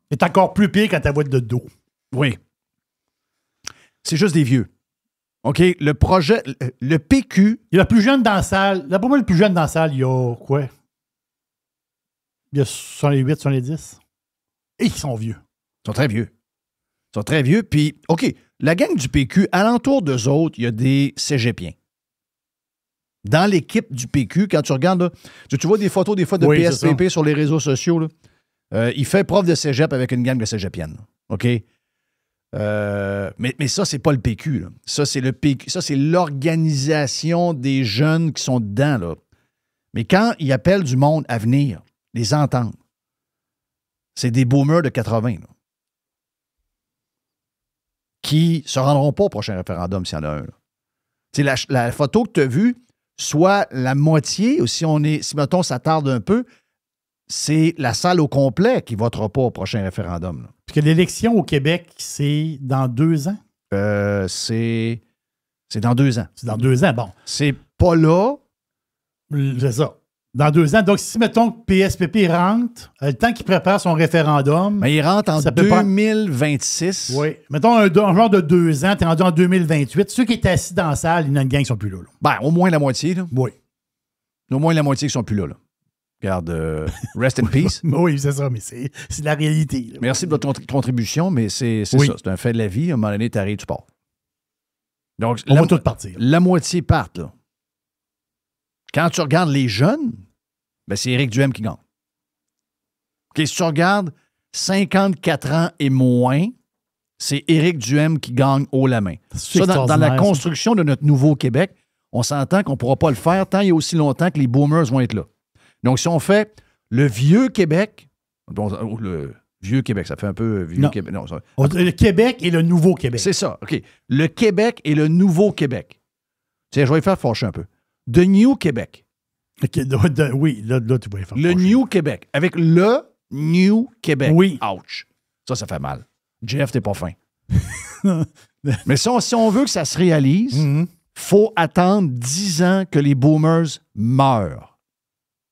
D: C'est encore plus pire quand tu vois de dos.
C: Oui. C'est juste des vieux. OK? Le projet, le PQ...
D: Il y a le plus jeune dans la salle. Là, pour moi, le plus jeune dans la salle, il y a quoi? Il y a 68, 70. Et ils sont vieux.
C: Ils sont très vieux. Ils sont très vieux. Puis, OK, la gang du PQ, alentour d'eux autres, il y a des cégepiens. Dans l'équipe du PQ, quand tu regardes, là, tu vois des photos des fois de PSPP sur les réseaux sociaux. Là, il fait prof de cégep avec une gang de cégepiennes. OK? Mais ça, c'est pas le PQ. Là. Ça, c'est le PQ. Ça, c'est l'organisation des jeunes qui sont dedans. Là. Mais quand ils appellent du monde à venir, les entendre, c'est des boomers de 80 là, qui ne se rendront pas au prochain référendum s'il y en a un. Tu sais, la photo que tu as vue, soit la moitié, ou si mettons, ça tarde un peu, c'est la salle au complet qui ne votera pas au prochain référendum. Là.
D: Parce que l'élection au Québec, c'est dans 2 ans?
C: C'est dans 2 ans.
D: C'est dans 2 ans, bon.
C: C'est pas là.
D: C'est ça. Dans 2 ans. Donc, si, mettons, que PSPP rentre, le temps qu'il prépare son référendum...
C: Mais il rentre en 2026.
D: Oui. Mettons un genre de 2 ans, tu es rendu en 2028. Ceux qui étaient assis dans la salle, il y en a une gang qui sont plus là.
C: Ben, au moins la moitié. Là.
D: Oui.
C: Au moins la moitié qui sont plus là. Regarde, rest in peace.
D: Oui, c'est ça, mais c'est la réalité. Là.
C: Merci de votre contribution, mais c'est ça. C'est un fait de la vie. À un moment donné, tu arrives, tu pars. Donc,
D: on va tous partir.
C: La moitié partent, là. Quand tu regardes les jeunes, ben c'est Éric Duhaime qui gagne. Okay, si tu regardes 54 ans et moins, c'est Éric Duhaime qui gagne haut la main. Ça, dans la construction de notre nouveau Québec, on s'entend qu'on ne pourra pas le faire tant et aussi longtemps que les boomers vont être là. Donc, si on fait le vieux Québec, le vieux Québec, ça fait un peu vieux Québec. Non,
D: le Québec et le nouveau Québec.
C: C'est ça, OK. Le Québec et le nouveau Québec. Tiens, je vais les faire fâcher un peu. de New Québec.
D: OK, oui, là, tu vas y faire.
C: Le New Québec. Avec le New Québec.
D: Oui.
C: Ouch. Ça fait mal. Jeff, t'es pas fin. Mais si on veut que ça se réalise, faut attendre 10 ans que les boomers meurent.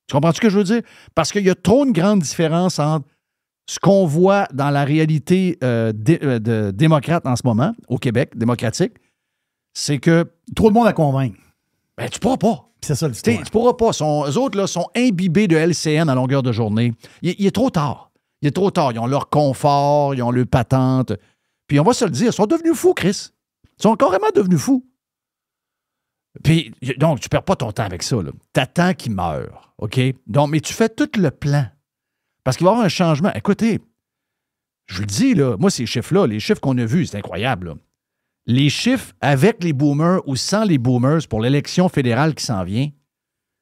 C: Tu comprends ce que je veux dire? Parce qu'il y a trop une grande différence entre ce qu'on voit dans la réalité démocrate en ce moment, au Québec, démocratique, c'est que...
D: Trop de monde à convaincre.
C: Ben, tu pourras pas.
D: C'est ça l'histoire.
C: Tu pourras pas. Eux autres là, sont imbibés de LCN à longueur de journée. Il est trop tard. Il est trop tard. Ils ont leur confort, ils ont leur patente. Puis on va se le dire, ils sont devenus fous, Chris. Ils sont carrément devenus fous. Puis, donc, tu perds pas ton temps avec ça. T'attends qu'ils meurent, OK? Donc, mais tu fais tout le plan. Parce qu'il va y avoir un changement. Écoutez, je vous le dis, là, moi, ces chiffres-là, les chiffres qu'on a vus, c'est incroyable. Là. Les chiffres avec les boomers ou sans les boomers pour l'élection fédérale qui s'en vient,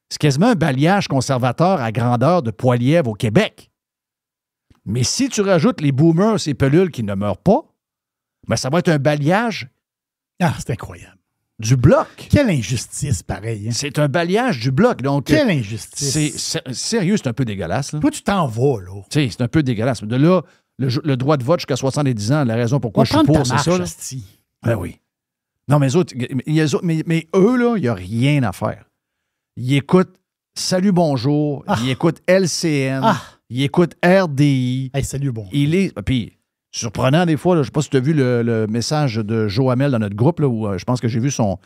C: c'est quasiment un balayage conservateur à grandeur de Poilièvre au Québec. Mais si tu rajoutes les boomers, ces pelules qui ne meurent pas, ben ça va être un balayage.
D: Ah, c'est incroyable.
C: Du bloc.
D: Quelle injustice, pareil. Hein?
C: C'est un balayage du bloc. Donc,
D: quelle injustice.
C: Sérieux, c'est un peu dégueulasse. Là.
D: Toi, tu t'en vas, là.
C: C'est un peu dégueulasse. De là, le droit de vote jusqu'à 70 ans, la raison pourquoi je suis pour, c'est ça. Là. Ben oui. Non, mais mais eux, là, il n'y a rien à faire. Ils écoutent Salut, bonjour. Ils écoutent LCN. Ils écoutent RDI.
D: Hey, salut, bonjour.
C: Puis, surprenant des fois, là, je ne sais pas si tu as vu le message de Joe Hamel dans notre groupe, là, où je pense que j'ai vu son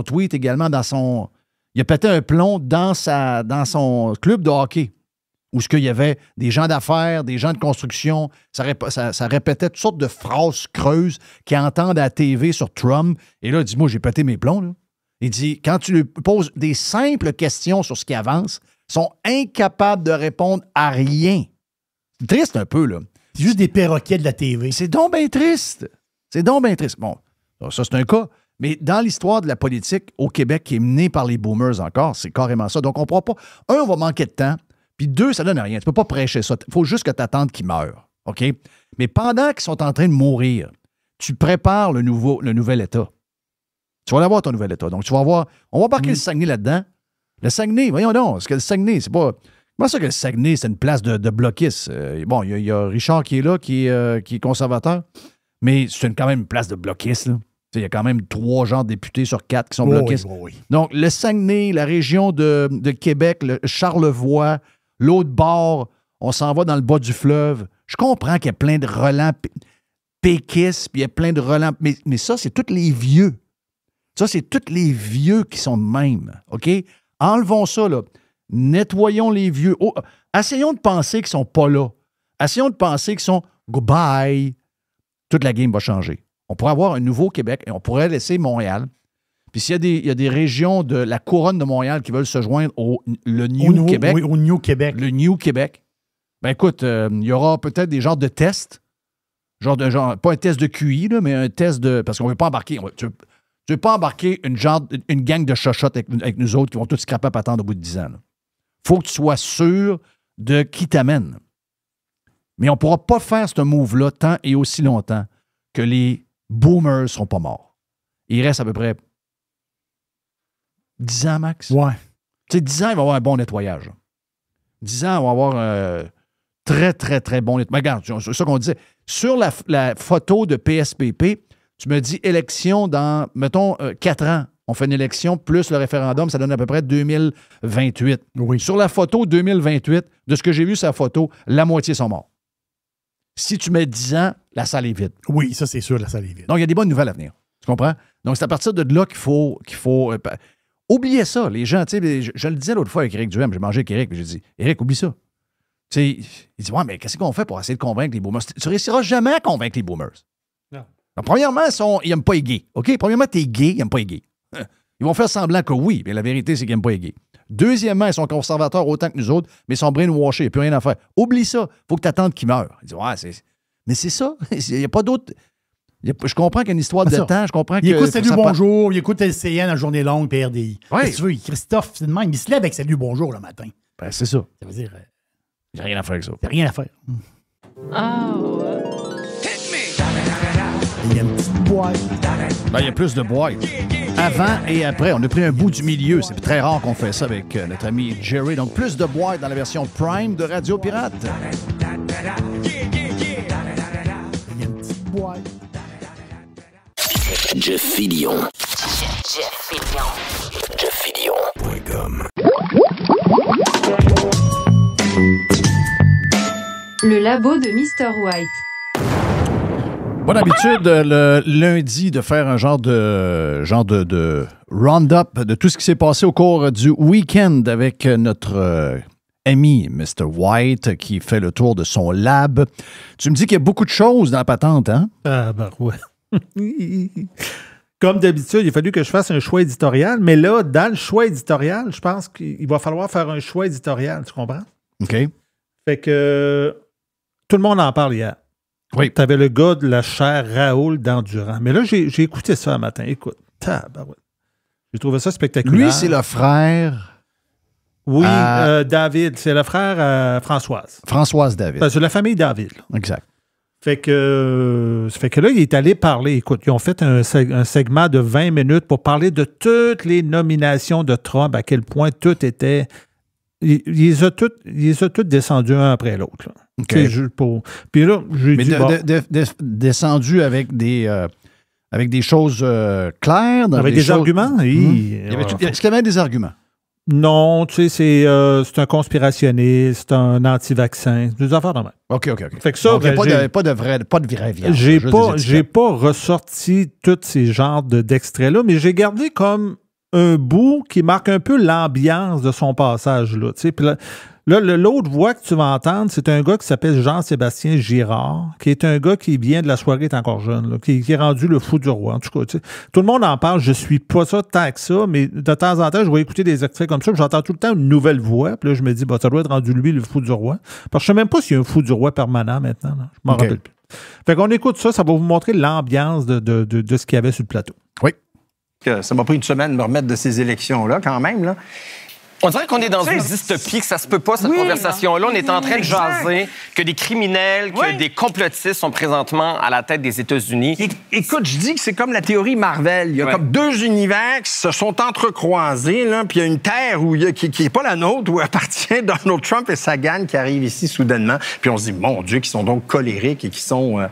C: tweet également dans son... Il a pété un plomb dans son club de hockey, où il y avait des gens d'affaires, des gens de construction. Ça répétait toutes sortes de phrases creuses qu'ils entendent à la TV sur Trump. Et là, il dit, moi, j'ai pété mes plombs. Là. Il dit, quand tu lui poses des simples questions sur ce qui avance, ils sont incapables de répondre à rien. C'est triste un peu, là.
D: C'est juste des perroquets de la TV.
C: C'est donc bien triste. C'est donc bien triste. Bon, ça, c'est un cas. Mais dans l'histoire de la politique au Québec qui est menée par les boomers encore, c'est carrément ça. Donc, on ne pourra pas... Un, on va manquer de temps. Puis deux, ça donne rien. Tu ne peux pas prêcher ça. Il faut juste que tu attendes qu'ils meurent. OK? Mais pendant qu'ils sont en train de mourir, tu prépares le nouvel État. Tu vas l'avoir, ton nouvel État. Donc, tu vas voir... On va embarquer le Saguenay là-dedans. Le Saguenay, voyons donc. Parce que le Saguenay, c'est pas... Comment ça que le Saguenay, c'est une place de bloquistes? Bon, il y a Richard qui est là, qui est conservateur, mais c'est quand même une place de bloquistes. Il y a quand même 3 genres de députés sur 4 qui sont bloquistes.
D: Oui.
C: Donc, le Saguenay, la région de Québec, le Charlevoix, l'autre bord, on s'en va dans le bas du fleuve. Je comprends qu'il y a plein de relents péquistes, puis il y a plein de relents... Mais ça, c'est tous les vieux. Ça, c'est tous les vieux qui sont de même. OK? Enlevons ça, là. Nettoyons les vieux. Oh, essayons de penser qu'ils ne sont pas là. Essayons de penser qu'ils sont goodbye. Toute la game va changer. On pourrait avoir un nouveau Québec et on pourrait laisser Montréal. Puis s'il y a des régions de la couronne de Montréal qui veulent se joindre le New Québec.
D: Oui, au New Québec.
C: Le New Québec. Ben écoute, il y aura peut-être des genres de tests. Pas un test de QI, là, mais un test de... Parce qu'on ne veut pas embarquer... Tu ne veux pas embarquer une gang de chochottes avec nous autres qui vont tous scraper à patendre au bout de 10 ans. Il faut que tu sois sûr de qui t'amène. Mais on ne pourra pas faire ce move-là tant et aussi longtemps que les boomers ne seront pas morts. Il reste à peu près 10 ans, max.
D: Ouais.
C: Tu sais, 10 ans, il va y avoir un bon nettoyage. 10 ans, on va avoir un très, très, très bon nettoyage. Regarde, c'est ça qu'on disait. Sur la photo de PSPP, tu me dis élection dans, mettons, 4 ans. On fait une élection plus le référendum, ça donne à peu près 2028.
D: Oui.
C: Sur la photo 2028, de ce que j'ai vu sur la photo, la moitié sont morts. Si tu mets 10 ans, la salle est vide.
D: Oui, ça, c'est sûr, la salle est vide.
C: Donc, il y a des bonnes nouvelles à venir. Tu comprends? Donc, c'est à partir de là qu'il faut oubliez ça, les gens. Tu sais, je le disais l'autre fois avec Éric Duhem, j'ai mangé avec Éric, j'ai dit, Éric, oublie ça. Tu sais, il dit, ouais, mais qu'est-ce qu'on fait pour essayer de convaincre les boomers? Tu ne réussiras jamais à convaincre les boomers. Non. Donc, premièrement, ils n'aiment pas les gays. OK? Premièrement, t'es gay, ils n'aiment pas les gays. Ils vont faire semblant que oui, mais la vérité, c'est qu'ils n'aiment pas les gays. Deuxièmement, ils sont conservateurs autant que nous autres, mais ils sont brainwashés, il n'y a plus rien à faire. Oublie ça, il faut que tu attendes qu'ils meurent. Il dit, ouais, mais c'est ça, il n'y a pas d'autre... Je comprends qu'il y a une histoire de temps, je comprends que...
D: Il écoute Salut Bonjour, il écoute LCN à journée longue, PRDI.
C: Ouais.
D: Qu'est-ce que tu veux? Christophe, c'est de même, il se lève avec Salut Bonjour le matin.
C: Ben, c'est ça.
D: Ça veut dire...
C: Il n'y a rien à faire avec ça.
D: Il n'y a rien à faire.
F: Oh.
D: Il y a une petite boîte.
C: Ben, il y a plus de boîtes. avant et après. On a pris un bout du milieu. C'est très rare qu'on fait ça avec notre ami Jerry. Donc, plus de boîtes dans la version Prime de Radio Pirate.
D: Il y a une petite boîte.
B: Jeff Fillion. JeffFillion.com.
K: Le labo de Mr. White.
C: Bonne habitude le lundi de faire un genre de round-up de tout ce qui s'est passé au cours du week-end avec notre ami Mr. White qui fait le tour de son lab. Tu me dis qu'il y a beaucoup de choses dans la patente, hein?
E: Ah, ben ouais. Comme d'habitude, il a fallu que je fasse un choix éditorial, mais là, dans le choix éditorial, je pense qu'il va falloir faire un choix éditorial, tu comprends?
C: OK.
E: Fait que tout le monde en parle hier.
C: Oui.
E: Tu avais le gars de la chaire Raoul d'Endurant. Mais là, j'ai écouté ça un matin. Écoute, j'ai trouvé ça spectaculaire.
C: Lui, c'est le frère...
E: Oui, David. C'est le frère à Françoise.
C: Françoise David.
E: Ben, c'est la famille David. Là.
C: Exact.
E: Fait que là, il est allé parler. Écoute, ils ont fait un segment de 20 minutes pour parler de toutes les nominations de Trump, à quel point tout était... Il les a toutes descendues un après l'autre. Là.
C: Okay.
E: Puis là, j'ai dit...
C: descendu avec des choses claires?
E: Avec des arguments?
C: Est-ce qu'il y avait des arguments?
E: Non, tu sais, c'est un conspirationniste, un anti-vaccin, des affaires de même.
C: OK.
E: Fait que ça,
C: donc, pas de vraie viande.
E: J'ai pas ressorti tous ces genres d'extraits-là, mais j'ai gardé comme un bout qui marque un peu l'ambiance de son passage-là. Tu sais, puis là, l'autre voix que tu vas entendre, c'est un gars qui s'appelle Jean-Sébastien Girard, qui est un gars qui vient de La Soirée est encore jeune, là, qui est rendu le fou du roi. En tout cas, tu sais, tout le monde en parle, je suis pas ça tant que ça, mais de temps en temps, je vais écouter des extraits comme ça, puis j'entends tout le temps une nouvelle voix, puis là, je me dis, ça doit être rendu lui le fou du roi. Parce que je sais même pas s'il y a un fou du roi permanent maintenant. Là. Je m'en rappelle plus. Fait qu'on écoute ça, ça va vous montrer l'ambiance de ce qu'il y avait sur le plateau.
C: Oui.
L: Ça m'a pris une semaine de me remettre de ces élections-là, quand même, là.
J: On dirait qu'on est dans une dystopie, que ça se peut pas, cette conversation-là. On est en train de jaser que des criminels, que des complotistes sont présentement à la tête des États-Unis.
L: Écoute, je dis que c'est comme la théorie Marvel. Il y a comme deux univers qui se sont entrecroisés, là, puis il y a une terre qui n'est pas la nôtre, où appartient Donald Trump et sa gang qui arrivent ici soudainement. Puis on se dit, mon Dieu, qui sont donc colériques et qui sont...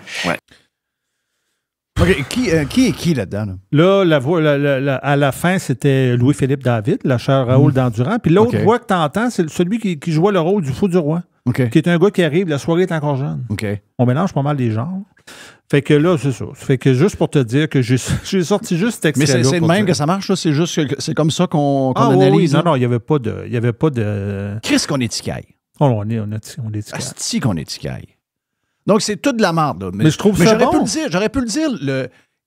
C: OK. Qui est qui là-dedans?
E: Là, la voix, à la fin, c'était Louis-Philippe David, la chaire Raoul d'Endurant. Puis l'autre voix que tu entends, c'est celui qui jouait le rôle du fou du roi. Qui est un gars qui arrive, La Soirée est encore jeune. On mélange pas mal les genres. Fait que là, c'est ça. Fait que juste pour te dire que j'ai sorti juste cet extrait-là.
C: Mais c'est le même que ça marche, là? C'est juste que c'est comme ça qu'on analyse?
E: Oui, non, il n'y avait pas de...
C: Qu'est-ce qu'on étiquette?
E: On étiquette.
C: Asti qu'on étiquette. Donc, c'est toute de la merde. Là.
E: Mais je trouve ça bon.
C: J'aurais pu le dire,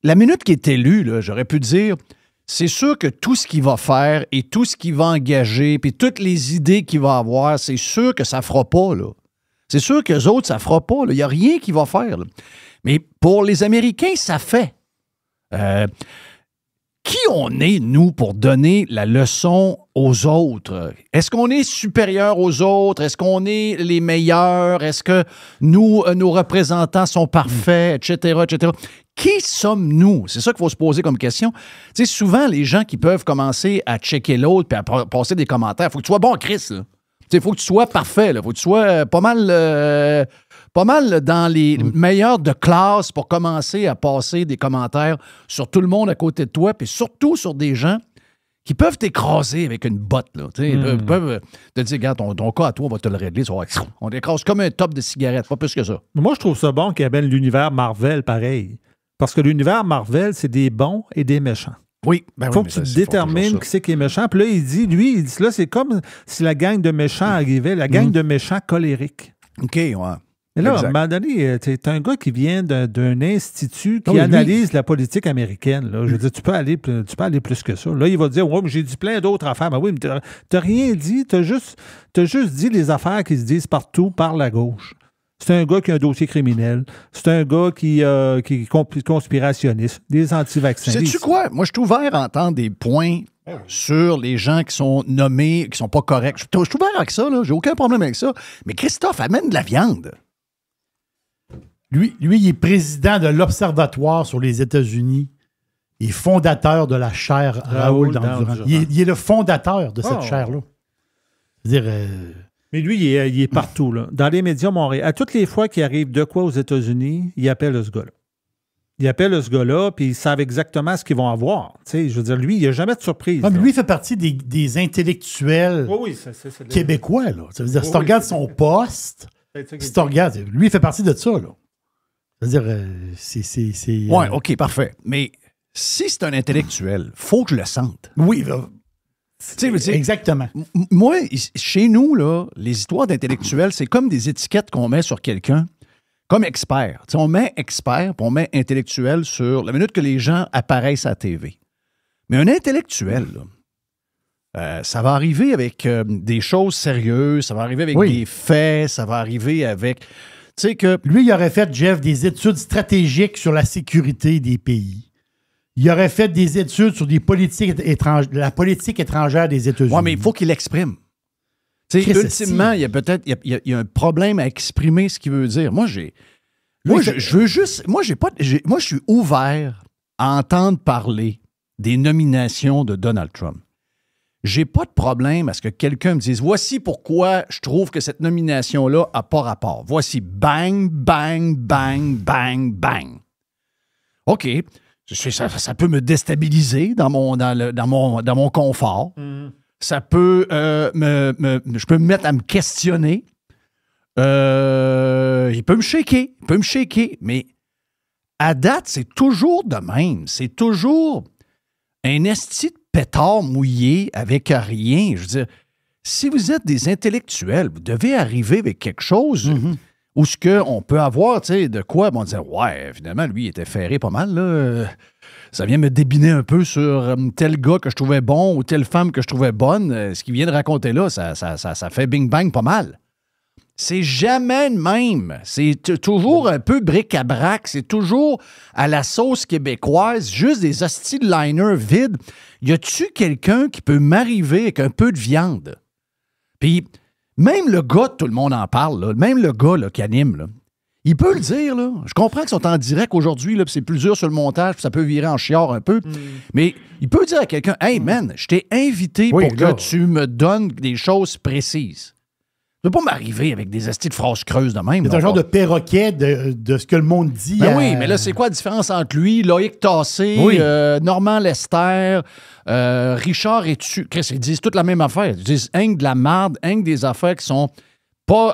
C: la minute qui est élue, là, j'aurais pu dire, c'est sûr que tout ce qu'il va faire et tout ce qu'il va engager, puis toutes les idées qu'il va avoir, c'est sûr que ça ne fera pas. Là. C'est sûr qu'eux autres, ça ne fera pas. Il n'y a rien qu'il va faire. Là. Mais pour les Américains, ça fait. Qui on est, nous, pour donner la leçon aux autres? Est-ce qu'on est supérieur aux autres? Est-ce qu'on est les meilleurs? Est-ce que nous, nos représentants sont parfaits, etc., etc.? Qui sommes-nous? C'est ça qu'il faut se poser comme question. Tu sais, souvent, les gens qui peuvent commencer à checker l'autre puis à passer des commentaires, il faut que tu sois bon, Chris, là. Il faut que tu sois parfait. Il faut que tu sois pas mal dans les meilleurs de classe pour commencer à passer des commentaires sur tout le monde à côté de toi, puis surtout sur des gens qui peuvent t'écraser avec une botte. Là, ils peuvent te dire, regarde, ton cas à toi, on va te le régler. On t'écrase comme un top de cigarette, pas plus que ça.
E: Moi, je trouve ça bon qu'il y ait l'univers Marvel pareil. Parce que l'univers Marvel, c'est des bons et des méchants.
C: Oui,
E: faut que tu détermines qui c'est qui est méchant. Puis là, il dit, là, c'est comme si la gang de méchants arrivait, la gang de méchants colériques.
C: OK, ouais.
E: Mais là, à un moment donné, t'es un gars qui vient d'un institut qui analyse la politique américaine. Là. Je veux dire, tu peux aller plus que ça. Là, il va dire, ouais, mais j'ai dit plein d'autres affaires. Ben oui, mais t'as rien dit. T'as juste dit les affaires qui se disent partout par la gauche. C'est un gars qui a un dossier criminel. C'est un gars qui est conspirationniste, des anti-vaccins.
C: Sais-tu quoi? Moi, je suis ouvert à entendre des points sur les gens qui sont nommés, qui sont pas corrects. Je suis ouvert avec ça, là. J'ai aucun problème avec ça. Mais Christophe, amène de la viande.
D: Lui, il est président de l'Observatoire sur les États-Unis. est fondateur de la chaire Raoul Dandurand. Il est le fondateur de cette chaire-là. C'est-à-dire...
E: Mais lui, il est partout. Là. Dans les médias Montréal, à toutes les fois qu'il arrive de quoi aux États-Unis, il appelle ce gars-là. Il appelle ce gars-là, puis ils savent exactement ce qu'ils vont avoir. Tu sais, je veux dire, lui, il n'y a jamais de surprise.
D: Non, mais lui, il fait partie des intellectuels québécois. Là. Ça veut dire, si tu regardes son poste, si tu regardes, lui, il fait partie de ça. Là. C'est-à-dire, c'est...
C: Oui, OK, parfait. Mais si c'est un intellectuel, il faut que je le sente.
D: Oui,
C: exactement. Moi, chez nous, là, les histoires d'intellectuels, c'est comme des étiquettes qu'on met sur quelqu'un, comme expert. T'sais, on met expert, puis on met intellectuel sur la minute que les gens apparaissent à la TV. Mais un intellectuel, là, ça va arriver avec des choses sérieuses, ça va arriver avec des faits, ça va arriver avec... Tu sais que...
D: Lui, il aurait fait, Jeff, des études stratégiques sur la sécurité des pays. Il aurait fait des études sur la politique étrangère des États-Unis.
C: Oui, mais il faut qu'il l'exprime. Ultimement, il y a peut-être il y a un problème à exprimer ce qu'il veut dire. Moi, je veux juste. Moi, je suis ouvert à entendre parler des nominations de Donald Trump. J'ai pas de problème à ce que quelqu'un me dise voici pourquoi je trouve que cette nomination-là n'a pas rapport. Voici bang, bang, bang, bang, bang. OK. Ça peut me déstabiliser dans mon confort. Ça peut je peux me mettre à me questionner. Il peut me shaker. Mais à date, c'est toujours de même. C'est toujours un esti de pétard mouillé avec rien. Je veux dire, si vous êtes des intellectuels, vous devez arriver avec quelque chose où ce qu'on peut avoir, tu sais, de quoi on dire, ouais, finalement, lui, il était ferré pas mal, là. Ça vient me débiner un peu sur tel gars que je trouvais bon ou telle femme que je trouvais bonne. Ce qu'il vient de raconter là, ça fait bing-bang pas mal. C'est jamais le même. C'est toujours un peu bric-à-brac. C'est toujours à la sauce québécoise, juste des hosties de liner vides. Y a-tu quelqu'un qui peut m'arriver avec un peu de viande? Puis, même le gars, tout le monde en parle, là, même le gars là, qui anime, là, il peut le dire. Là. Je comprends qu'ils sont en direct aujourd'hui, puis c'est plus dur sur le montage, puis ça peut virer en chiard un peu. Mais il peut dire à quelqu'un, « Hey man, je t'ai invité pour que tu me donnes des choses précises. » Tu ne peux pas m'arriver avec des astis de phrases creuses de même.
D: C'est un genre de perroquet de ce que le monde dit.
C: Ben oui, mais là, c'est quoi la différence entre lui, Loïc Tassé, Normand Lester, Richard et tu? Chris, ils disent toute la même affaire. Ils disent de la marde, des affaires qui sont pas...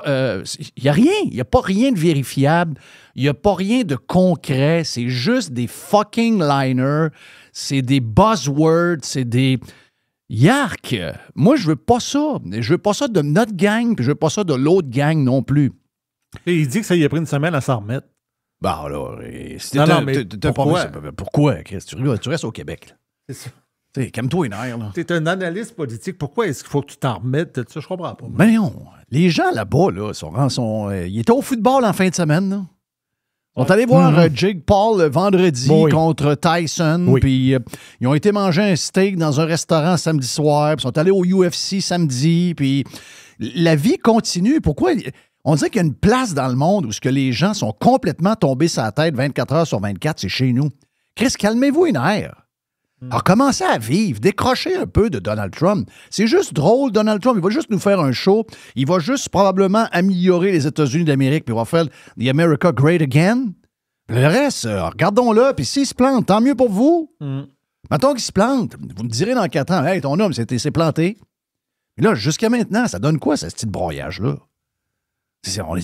C: Il n'y a rien. Il n'y a pas rien de vérifiable. Il n'y a pas rien de concret. C'est juste des fucking liners. C'est des buzzwords. C'est des... Yark! Moi, je veux pas ça. Je veux pas ça de notre gang, puis je veux pas ça de l'autre gang non plus.
E: Et il dit que ça y a pris une semaine à s'en remettre.
C: Bah alors,
E: mais pourquoi?
C: Pourquoi, Chris? Tu restes au Québec.
E: C'est ça.
C: Calme-toi les nerfs.
E: T'es un analyste politique. Pourquoi est-ce qu'il faut que tu t'en remettes de ça? Je comprends pas.
C: Ben non. Les gens là-bas, là, ils étaient au football en fin de semaine, là. Ils sont allés voir Jake Paul vendredi contre Tyson, puis ils ont été manger un steak dans un restaurant samedi soir, puis ils sont allés au UFC samedi, puis la vie continue. Pourquoi? On dirait qu'il y a une place dans le monde où ce que les gens sont complètement tombés sur la tête 24 heures sur 24, c'est chez nous. Chris, calmez-vous les nerfs. Alors, commencez à vivre, décrochez un peu de Donald Trump. C'est juste drôle, Donald Trump, il va juste nous faire un show, il va juste probablement améliorer les États-Unis d'Amérique, puis il va faire « The America Great Again ». Le reste, regardons-le, puis s'il se plante, tant mieux pour vous. Mettons qu'il se plante, vous me direz dans 4 ans « Hey, ton homme s'est planté ». Mais là, jusqu'à maintenant, ça donne quoi, ce petit broyage-là?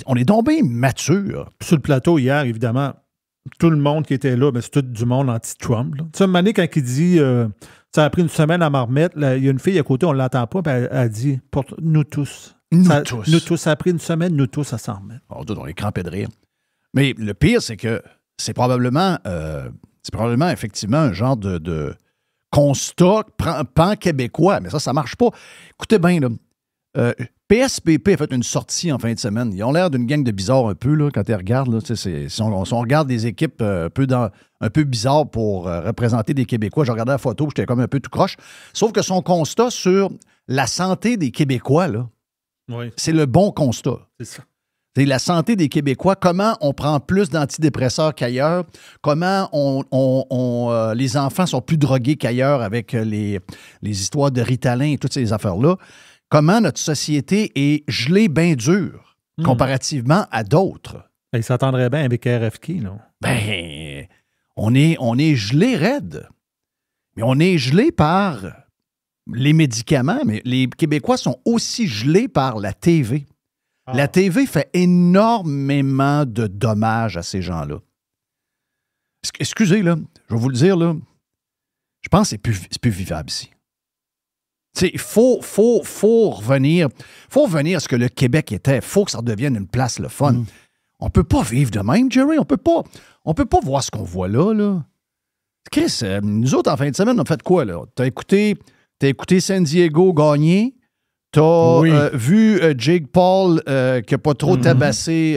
C: On est tombé mature.
E: Sur le plateau hier, évidemment, tout le monde qui était là, c'est tout du monde anti-Trump. Tu sais, Mané, quand il dit ça a pris une semaine à m'en remettre, il y a une fille à côté, on ne l'entend pas, puis elle dit pour nous tous. Nous tous, ça a pris une semaine, nous tous, à s'en remettre.
C: On est crampés de rire. Mais le pire, c'est que c'est probablement effectivement un genre de constat pan-québécois, mais ça marche pas. Écoutez bien, là. PSPP a fait une sortie en fin de semaine. Ils ont l'air d'une gang de bizarres un peu, là, quand ils regardent. Là, si on regarde des équipes un peu bizarres pour représenter des Québécois, je regardais la photo, j'étais comme un peu tout croche. Sauf que son constat sur la santé des Québécois, là, c'est le bon constat.
E: C'est ça.
C: C'est la santé des Québécois, comment on prend plus d'antidépresseurs qu'ailleurs, comment les enfants sont plus drogués qu'ailleurs avec les histoires de Ritalin et toutes ces affaires-là, comment notre société est gelée bien dure comparativement à d'autres.
E: Il s'attendrait bien avec RFK, là.
C: Ben, on est gelé raide. Mais on est gelé par les médicaments, mais les Québécois sont aussi gelés par la TV. La TV fait énormément de dommages à ces gens-là. Excusez, là, je vais vous le dire, là, je pense que c'est plus vivable ici. Il faut revenir à ce que le Québec était. Il faut que ça redevienne une place le fun. On peut pas vivre de même, Jerry. On peut pas voir ce qu'on voit là. Chris, nous autres, en fin de semaine, on a fait quoi, là? T'as écouté San Diego gagner. T'as vu Jake Paul qui n'a pas trop tabassé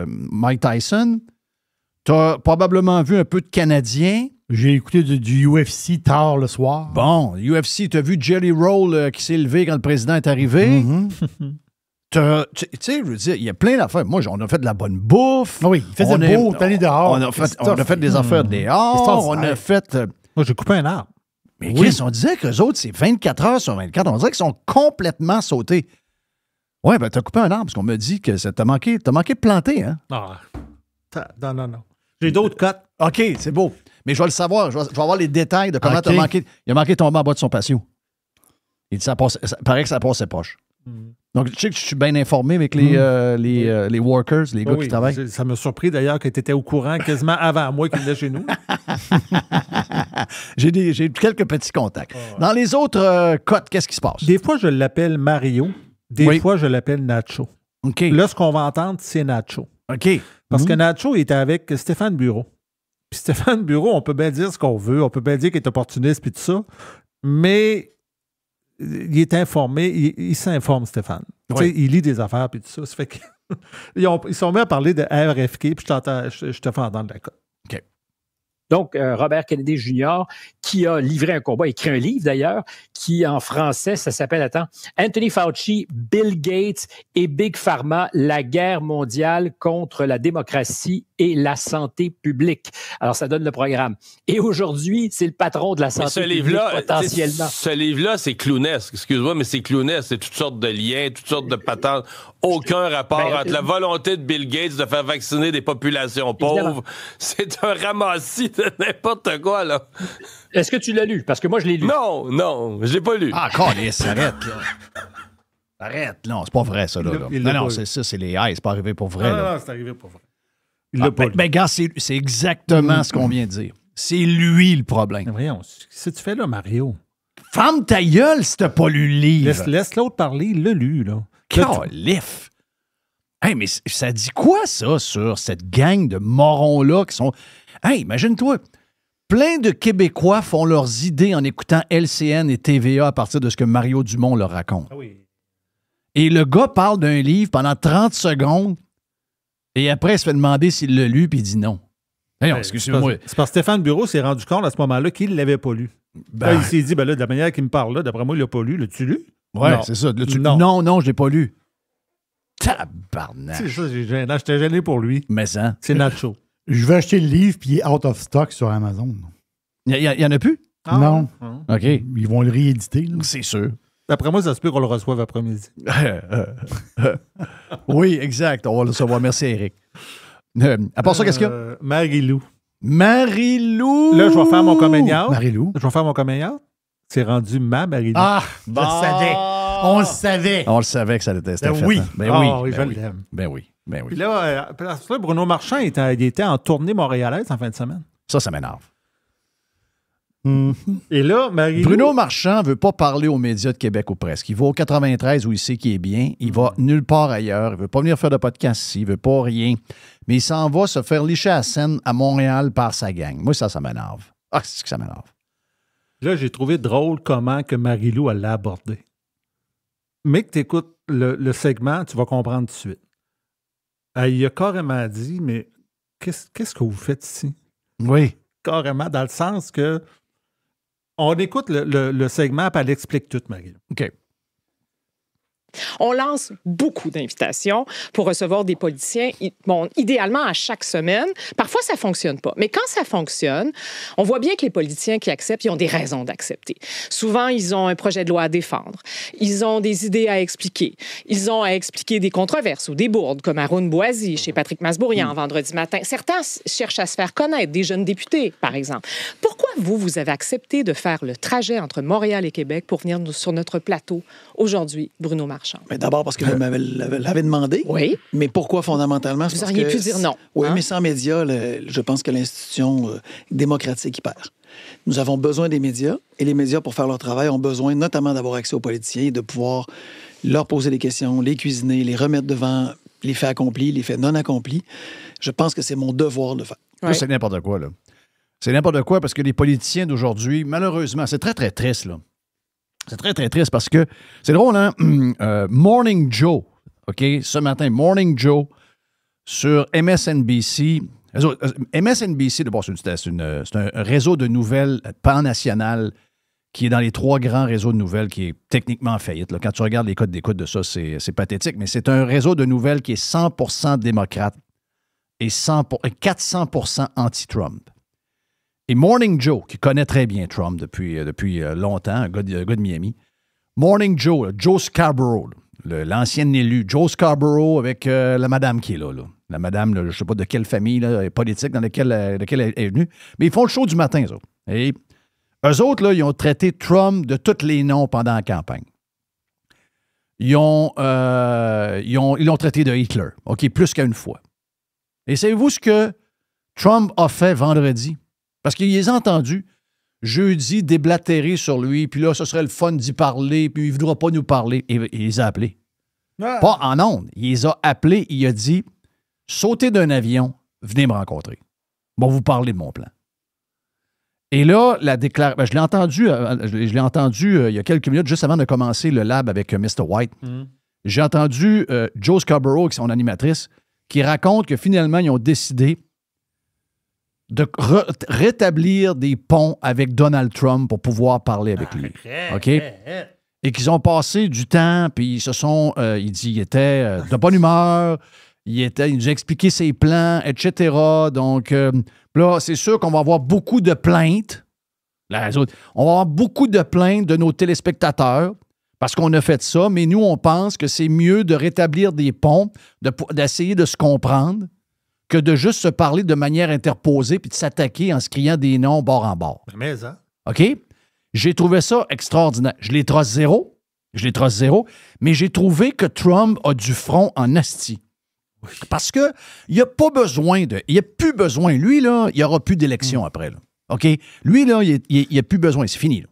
C: Mike Tyson. T'as probablement vu un peu de Canadiens.
D: J'ai écouté du UFC tard le soir.
C: Bon, UFC, t'as vu Jelly Roll qui s'est levé quand le président est arrivé. Tu sais, je veux dire, il y a plein d'affaires. Moi, on a fait de la bonne bouffe.
D: Oui, il faisait beau, t'es allé dehors.
C: On a fait des affaires dehors. On a fait...
E: Moi, j'ai coupé un arbre.
C: Mais Chris, on disait qu'eux autres, c'est 24 heures sur 24. On dirait qu'ils sont complètement sautés. Ouais, ben t'as coupé un arbre parce qu'on m'a dit que t'as manqué de planter, hein?
E: Non. J'ai d'autres cotes.
C: OK, c'est beau. Mais je vais le savoir. Je vais avoir les détails de comment t'as manqué. Il a manqué de tomber en bas de son patio. Il dit ça paraît que ça passait poche. Donc, je sais que je suis bien informé avec les workers, les gars qui travaillent.
E: Ça m'a surpris d'ailleurs que tu étais au courant quasiment avant moi qu'il venait chez nous.
C: J'ai quelques petits contacts. Dans les autres cotes, qu'est-ce qui se passe?
E: Des fois, je l'appelle Mario. Des fois, je l'appelle Nacho.
C: Okay.
E: Là, ce qu'on va entendre, c'est Nacho.
C: OK.
E: Parce que Nacho était avec Stéphane Bureau. Puis Stéphane Bureau, on peut bien dire ce qu'on veut, on peut bien dire qu'il est opportuniste puis tout ça, mais il est informé, il s'informe, Stéphane. Ouais. Il lit des affaires puis tout ça. Ça fait que ils sont mis à parler de RFK, puis je te fais entendre la cote.
C: OK.
M: Donc, Robert Kennedy Jr., qui a livré un combat, écrit un livre d'ailleurs, qui en français, ça s'appelle, Anthony Fauci, Bill Gates et Big Pharma, la guerre mondiale contre la démocratie et la santé publique. Alors, ça donne le programme. Et aujourd'hui, c'est le patron de la santé publique, potentiellement.
N: Ce livre-là, c'est clownesque. Excuse-moi, mais c'est clownesque. C'est toutes sortes de liens, toutes sortes de patentes. Aucun rapport entre la volonté de Bill Gates de faire vacciner des populations pauvres. C'est un ramassis de n'importe quoi, là.
M: Est-ce que tu l'as lu? Parce que moi, je l'ai lu.
N: Non, je l'ai pas lu.
C: Ah, câlisse, arrête, là. Arrête, non, c'est pas vrai, ça, là. Non, c'est ça, c'est les highs, c'est pas arrivé pour vrai.
E: Non, c'est arrivé pour vrai. Il l'a pas lu.
C: Ben, gars, c'est exactement ce qu'on vient de dire. C'est lui le problème.
E: Mais voyons, qu'est-ce que tu fais là, Mario?
C: Ferme ta gueule si t'as pas lu le livre.
E: Laisse l'autre parler, il l'a lu, là.
C: Calif. Hey, mais ça dit quoi, ça, sur cette gang de morons-là qui sont... Hey, imagine-toi, plein de Québécois font leurs idées en écoutant LCN et TVA à partir de ce que Mario Dumont leur raconte.
E: Ah oui.
C: Et le gars parle d'un livre pendant 30 secondes et après, il se fait demander s'il l'a lu puis il dit non. Hey, non, excusez-moi.
E: C'est parce que Stéphane Bureau s'est rendu compte à ce moment-là qu'il ne l'avait pas lu. Là, il s'est dit, là, de la manière qu'il me parle là, d'après moi, il l'a pas lu. L'as-tu lu?
C: Oui, c'est ça. Non, je l'ai pas lu. Tabarnak.
E: C'est ça, j'étais gêné pour lui.
C: Mais ça.
E: C'est Nacho.
D: Je vais acheter le livre, puis il est out of stock sur Amazon.
C: Il y en a plus?
D: Non.
C: OK.
D: Ils vont le rééditer. Là.
C: C'est sûr.
E: D'après moi, ça se peut qu'on le reçoive après-midi.
C: Oui, exact. On va le recevoir. Merci, Eric. À part ça, qu'est-ce qu'il y a?
E: Marie-Lou.
C: Marie-Lou!
E: Là, je vais faire mon coming out.
D: Marie-Lou.
E: Je vais faire mon coming out. C'est rendu Marie-Lou.
D: Ah, je le savais. On le savait.
C: On le savait que ça allait être
D: oui.
E: Je l'aime.
C: Ben oui.
E: Puis là, Bruno Marchand, il était en tournée montréalaise en fin de semaine.
C: Ça m'énerve.
E: Et là,
C: Bruno Marchand ne veut pas parler aux médias de Québec ou presque. Il va au 93 où il sait qu'il est bien. Il va nulle part ailleurs. Il ne veut pas venir faire de podcast ici. Il ne veut pas rien. Mais il s'en va se faire licher à la scène à Montréal par sa gang. Moi, ça m'énerve. Ah, c'est que ça m'énerve.
E: Là, j'ai trouvé drôle comment que Marie-Lou l'a abordé. Mais que tu écoutes le segment, tu vas comprendre tout de suite. Il a carrément dit, mais qu'est-ce que vous faites ici?
C: Oui.
E: Carrément, dans le sens que on écoute le segment, puis elle explique tout, Marie-Lou.
C: OK.
O: On lance beaucoup d'invitations pour recevoir des politiciens, idéalement à chaque semaine. Parfois, ça ne fonctionne pas. Mais quand ça fonctionne, on voit bien que les politiciens qui acceptent, ils ont des raisons d'accepter. Souvent, ils ont un projet de loi à défendre. Ils ont des idées à expliquer. Ils ont à expliquer des controverses ou des bourdes, comme Haroun Boisie chez Patrick Masbourian vendredi matin. Certains cherchent à se faire connaître, des jeunes députés, par exemple. Pourquoi vous avez accepté de faire le trajet entre Montréal et Québec pour venir sur notre plateau aujourd'hui, Bruno Marchand?
P: Mais d'abord parce que vous l'avez demandé.
O: Oui.
P: Mais pourquoi fondamentalement?
O: Vous auriez pu dire non.
P: Oui, mais sans médias, je pense que l'institution démocratique y perd. Nous avons besoin des médias et les médias, pour faire leur travail, ont besoin notamment d'avoir accès aux politiciens et de pouvoir leur poser des questions, les cuisiner, les remettre devant les faits accomplis, les faits non accomplis. Je pense que c'est mon devoir de le faire.
C: Ça, c'est n'importe quoi, là. C'est n'importe quoi parce que les politiciens d'aujourd'hui, malheureusement, c'est très, très triste, là. C'est très, très triste parce que c'est drôle, hein? Morning Joe, OK? Ce matin, Morning Joe sur MSNBC. MSNBC, d'abord, c'est un réseau de nouvelles pan-national qui est dans les 3 grands réseaux de nouvelles qui est techniquement en faillite. Là. Quand tu regardes les codes d'écoute de ça, c'est pathétique, mais c'est un réseau de nouvelles qui est 100% démocrate et 400% anti-Trump. Et Morning Joe, qui connaît très bien Trump depuis longtemps, un gars de Miami. Morning Joe, Joe Scarborough, l'ancien élu. Joe Scarborough avec la madame qui est là. La madame, je ne sais pas de quelle famille politique dans laquelle elle est venue. Mais ils font le show du matin, ça. Et eux autres, là, ils ont traité Trump de tous les noms pendant la campagne. Ils l'ont traité de Hitler, OK, plus qu'une fois. Et savez-vous ce que Trump a fait vendredi? Parce qu'il les a entendus jeudi déblatérer sur lui, puis là, ce serait le fun d'y parler, puis il ne voudra pas nous parler. Et il les a appelés. Ah. Pas en ondes. Il les a appelés, il a dit « Sautez d'un avion, venez me rencontrer. Bon, vous parler de mon plan. » Et là, la déclaration... je l'ai entendu il y a quelques minutes, juste avant de commencer le lab avec Mr. White. J'ai entendu Joe Scarborough, avec son animatrice, qui raconte que finalement, ils ont décidé de rétablir des ponts avec Donald Trump pour pouvoir parler avec lui. OK? Et qu'ils ont passé du temps, puis ils se sont... il était de bonne humeur, il nous a expliqué ses plans, etc. Donc, là, c'est sûr qu'on va avoir beaucoup de plaintes. Là, on va avoir beaucoup de plaintes de nos téléspectateurs parce qu'on a fait ça, mais nous, on pense que c'est mieux de rétablir des ponts, d'essayer de se comprendre, que de juste se parler de manière interposée puis de s'attaquer en se criant des noms bord en bord.
E: Mais ça.
C: OK? J'ai trouvé ça extraordinaire. Je les trosse zéro, mais j'ai trouvé que Trump a du front en asti. Oui. Parce qu'il n'y a pas besoin de... Il n'y a plus besoin. Lui, là, il n'y aura plus d'élection après. Là. OK? Lui, là, il n'y a plus besoin. C'est fini. Là.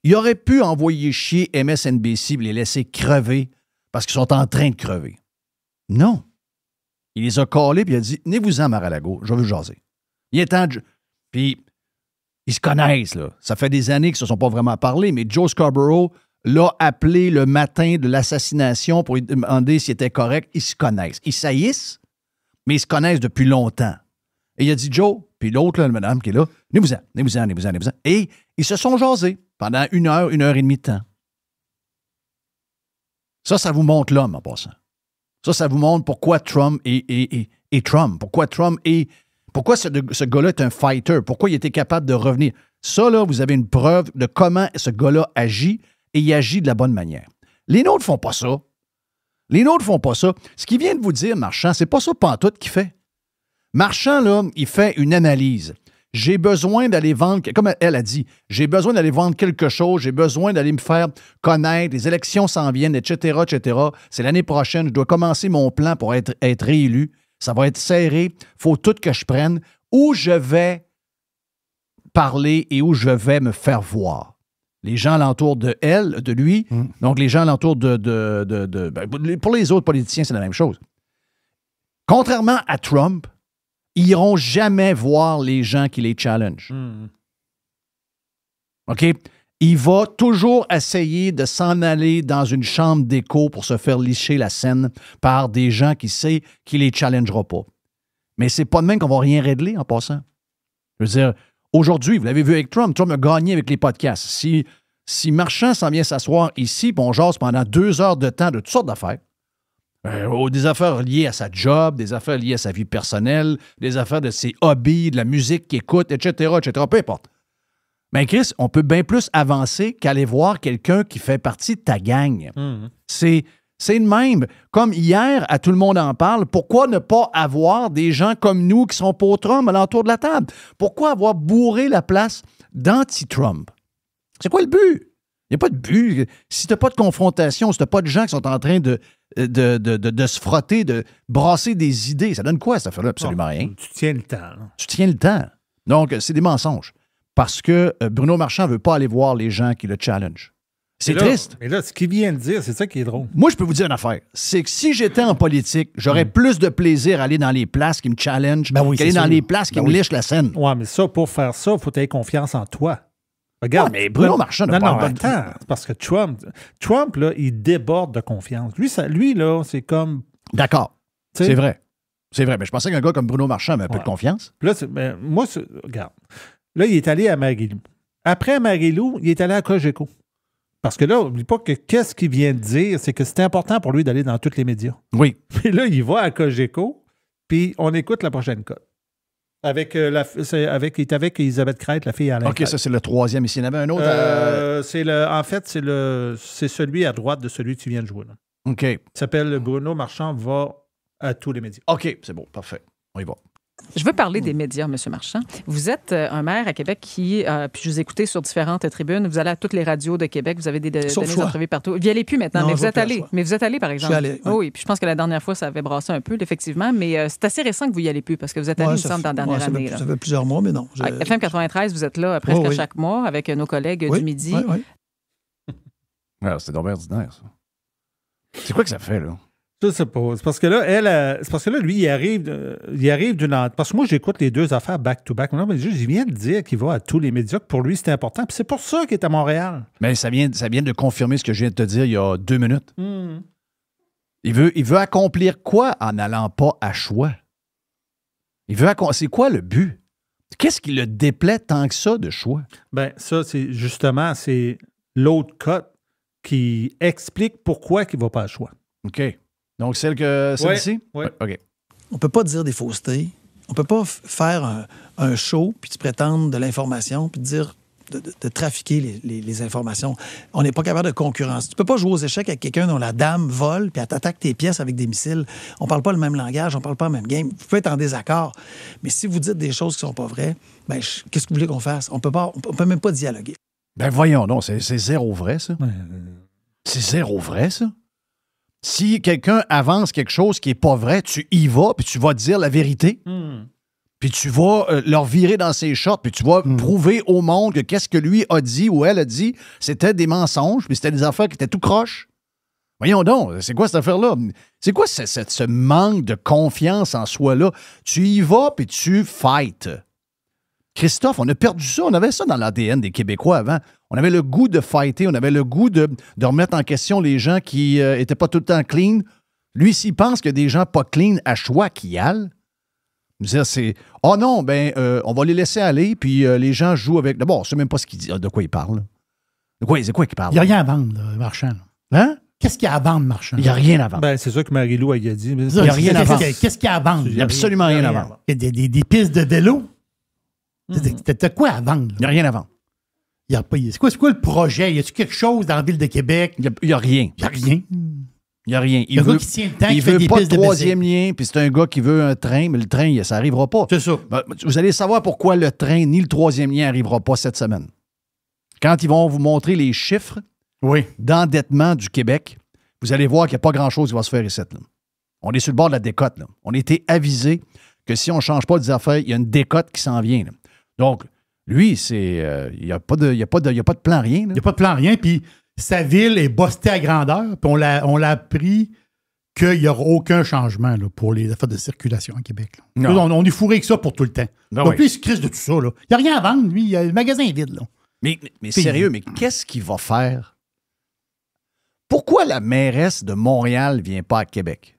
C: Il aurait pu envoyer chier MSNBC et les laisser crever parce qu'ils sont en train de crever. Non. Il les a collés puis il a dit « Venez-vous-en, Mar-a-Lago, je veux jaser. » Il est temps de... Puis, ils se connaissent, là. Ça fait des années qu'ils ne se sont pas vraiment parlé, mais Joe Scarborough l'a appelé le matin de l'assassination pour lui demander s'il était correct. Ils se connaissent. Ils saillissent, mais ils se connaissent depuis longtemps. Et il a dit « Joe », puis l'autre, là, la madame qui est là, « Venez-vous-en. » Et ils se sont jasés pendant 1 heure et demie de temps. Ça vous montre l'homme, en passant. Ça vous montre pourquoi Trump est Trump. Pourquoi ce gars-là est un fighter. Pourquoi il était capable de revenir. Ça, là, vous avez une preuve de comment ce gars-là agit et il agit de la bonne manière. Les nôtres font pas ça. Ce qu'il vient de vous dire, Marchand, c'est pas ça pantoute qu'il fait. Marchand, là, il fait une analyse. J'ai besoin d'aller vendre, comme elle a dit, j'ai besoin d'aller vendre quelque chose, j'ai besoin d'aller me faire connaître, les élections s'en viennent, etc., etc. C'est l'année prochaine, je dois commencer mon plan pour être réélu. Ça va être serré, il faut tout que je prenne où je vais parler et où je vais me faire voir. Les gens alentour de elle, de lui, donc les gens alentour pour les autres politiciens, c'est la même chose. Contrairement à Trump, ils n'iront jamais voir les gens qui les challenge. OK? Il va toujours essayer de s'en aller dans une chambre d'écho pour se faire licher la scène par des gens qui savent qu'il ne les challengera pas. Mais c'est pas de même qu'on va rien régler en passant. Je veux dire, aujourd'hui, vous l'avez vu avec Trump, Trump a gagné avec les podcasts. Si Si Marchand s'en vient s'asseoir ici, puis on jase pendant 2 heures de temps de toutes sortes d'affaires, des affaires liées à sa job, des affaires liées à sa vie personnelle, des affaires de ses hobbies, de la musique qu'il écoute, etc., peu importe. Mais Chris, on peut bien plus avancer qu'aller voir quelqu'un qui fait partie de ta gang. C'est le même. Comme hier, à Tout le monde en parle, pourquoi ne pas avoir des gens comme nous qui sont pour Trump à l'entour de la table? Pourquoi avoir bourré la place d'anti-Trump? C'est quoi le but? Il n'y a pas de but. Si tu n'as pas de confrontation, si tu n'as pas de gens qui sont en train de se frotter, de brasser des idées, ça donne quoi, cette affaire-là? Absolument rien.
E: Tu tiens le temps. Là.
C: Tu tiens le temps. Donc, c'est des mensonges. Parce que Bruno Marchand ne veut pas aller voir les gens qui le challenge. C'est triste.
E: Mais là, ce qu'il vient de dire, c'est ça qui est drôle.
C: Moi, je peux vous dire une affaire. C'est que si j'étais en politique, j'aurais plus de plaisir à aller dans les places qui me challenge qu'aller dans les places qui me lichent la scène.
E: Ouais, mais ça, pour faire ça, il faut avoir confiance en toi. Regarde.
C: Ouais, mais Bruno Marchand n'a pas...
E: attends. Parce que Trump, là, il déborde de confiance. Lui là, c'est comme...
C: D'accord. C'est vrai. C'est vrai. Mais je pensais qu'un gars comme Bruno Marchand avait un peu de confiance.
E: Là, regarde. Là, il est allé à Marie-Lou. Après Marie-Lou, il est allé à Cogeco. Parce que là, n'oublie pas que qu'est-ce qu'il vient de dire, c'est que c'était important pour lui d'aller dans tous les médias.
C: Oui.
E: Puis là, il va à Cogeco, puis on écoute la prochaine cote. Il est avec Elisabeth Crête, la fille à Alain
C: OK, ça, c'est le 3e. Ici, il y en avait un autre.
E: C'est celui à droite de celui que tu viens de jouer. Là.
C: OK.
E: Il s'appelle Bruno Marchand va à tous les médias.
C: OK, c'est bon, parfait. On y va.
Q: Je veux parler des médias, M. Marchand. Vous êtes un maire à Québec qui, puis je vous ai écouté sur différentes tribunes, vous allez à toutes les radios de Québec, vous avez donné des entrevues partout. Vous n'y allez plus maintenant, mais vous êtes allé. Mais vous êtes allé, par exemple.
P: Je suis allé,
Q: oui. Oui, puis je pense que la dernière fois, ça avait brassé un peu, effectivement, mais c'est assez récent que vous y allez plus, parce que vous êtes allé, il me semble, dans la dernière année.
P: Ça fait plusieurs mois, mais non.
Q: FM 93, vous êtes là presque chaque mois avec nos collègues du Midi.
C: Ouais, c'est donc bien ordinaire, ça. C'est quoi que ça fait, là?
E: Je sais pas. C'est parce que là, lui, il arrive d'une... Parce que moi, j'écoute les deux affaires back-to-back. Non, mais juste, il vient de dire qu'il va à tous les médias, que pour lui, c'est important. Puis c'est pour ça qu'il est à Montréal.
C: Mais ça vient de confirmer ce que je viens de te dire il y a 2 minutes. Il veut accomplir quoi en n'allant pas à Choix? C'est quoi le but? Qu'est-ce qui le déplaît tant que ça de Choix?
E: Ben ça, c'est justement, c'est l'autre cote qui explique pourquoi il ne va pas à Choix.
C: OK. Donc, celle-ci?
E: Oui.
C: OK.
P: On ne peut pas dire des faussetés. On ne peut pas faire un show puis te prétendre de l'information puis dire de trafiquer les informations. On n'est pas capable de concurrence. Tu ne peux pas jouer aux échecs avec quelqu'un dont la dame vole puis elle t'attaque tes pièces avec des missiles. On ne parle pas le même langage, on ne parle pas le même game. Vous pouvez être en désaccord. Mais si vous dites des choses qui ne sont pas vraies, ben, qu'est-ce que vous voulez qu'on fasse? On peut même pas dialoguer.
C: Ben voyons donc, c'est zéro vrai, ça. C'est zéro vrai, ça. Si quelqu'un avance quelque chose qui n'est pas vrai, tu y vas, puis tu vas dire la vérité. Puis tu vas leur virer dans ses shorts, puis tu vas prouver au monde que qu'est-ce que lui a dit ou elle a dit, c'était des mensonges, puis c'était des affaires qui étaient tout croches. Voyons donc, c'est quoi cette affaire-là? C'est quoi ce manque de confiance en soi-là? Tu y vas, puis tu fights. Christophe, on a perdu ça. On avait ça dans l'ADN des Québécois avant. On avait le goût de fighter. On avait le goût de remettre en question les gens qui n'étaient pas tout le temps clean. Lui, s'il pense qu'il y a des gens pas clean à Choix qui y allent, dire c'est « Oh non, ben on va les laisser aller, puis les gens jouent avec... » D'abord, on ne sait même pas ce qu'il dit, de quoi il parle. C'est quoi qu'il parle?
D: Il n'y a rien à vendre, là, Marchand.
C: Hein?
D: Qu'est-ce qu'il y a à vendre, Marchand?
C: Il n'y a rien à vendre.
E: Ben, c'est ça que Marie-Lou a dit. Il
C: n'y a rien à vendre.
D: Qu'est-ce qu'il y a à vendre?
C: Il n'y a absolument rien à vendre.
D: Il y a des pistes de vélo. T'as quoi à vendre?
C: Il n'y a rien à vendre.
D: C'est quoi le projet? Y a-t-il quelque chose dans la ville de Québec?
C: Il n'y a rien.
D: Il n'y a rien.
C: Il n'y a rien.
D: Il
C: veut pas de troisième lien, puis c'est un gars qui veut un train, mais le train, ça n'arrivera pas.
D: C'est ça.
C: Vous allez savoir pourquoi le train ni le troisième lien n'arrivera pas cette semaine. Quand ils vont vous montrer les chiffres d'endettement du Québec, vous allez voir qu'il n'y a pas grand-chose qui va se faire ici. Là. On est sur le bord de la décote. Là. On a été avisé que si on ne change pas des affaires, il y a une décote qui s'en vient. Là. Donc, lui, il n'y a pas de plan, rien.
D: Il n'y a pas de plan, rien, puis sa ville est bostée à grandeur, puis on l'a appris qu'il n'y aura aucun changement là, pour les affaires de circulation à Québec. Là. Là, on est fourré avec ça pour tout le temps. Donc, lui, il se crisse de tout ça. Il n'y a rien à vendre, lui. Le magasin est vide. Là.
C: Mais sérieux, mais qu'est-ce qu'il va faire? Pourquoi la mairesse de Montréal ne vient pas à Québec?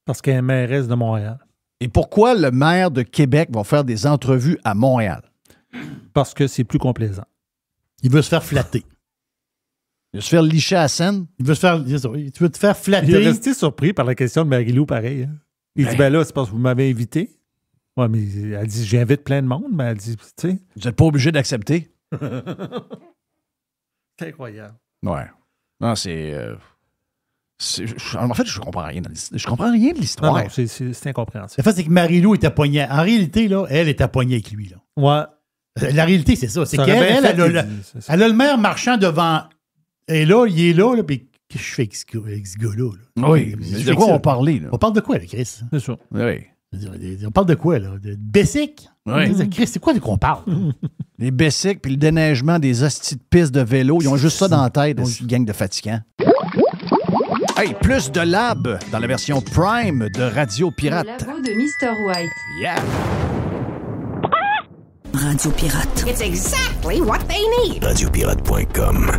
E: Parce qu'elle est mairesse de Montréal.
C: Et pourquoi le maire de Québec va faire des entrevues à Montréal?
E: Parce que c'est plus complaisant.
D: Il veut se faire flatter.
C: Il veut se faire licher à la scène.
D: Il veut te faire flatter.
E: Il est resté surpris par la question de Marie-Lou, pareil. Hein. Il dit, ben là, c'est parce que vous m'avez invité. Ouais, mais elle dit, j'invite plein de monde, mais elle dit, tu sais.
C: Vous n'êtes pas obligé d'accepter.
E: C'est incroyable.
C: Ouais. Non, c'est en fait, je comprends rien. Je comprends rien de l'histoire.
E: Non, c'est incompréhensible.
D: Le fait, c'est que Marie-Lou était poignée. En réalité, là, elle était poignée avec lui. Là.
E: Ouais.
D: La réalité, c'est ça. C'est qu'elle, elle a le maire marchand devant. Et là, il est là, puis qu'est-ce que je fais avec ce gars-là?
C: Oui. De quoi on parlait? Là?
D: On parle de quoi, là, Chris?
E: C'est ça.
C: Oui.
D: On parle de quoi, là? De Bessic?
C: Oui.
D: Chris, c'est quoi qu'on parle?
C: Les Bessic puis le déneigement des hosties de pistes de vélo, ils ont juste ça dans la tête, une gang de fatigants. Hey, plus de lab dans la version Prime de Radio Pirate.
K: Le labo de Mr. White.
C: Yeah!
F: Radio Pirate.
R: It's exactly what they need.
B: Radiopirate.com.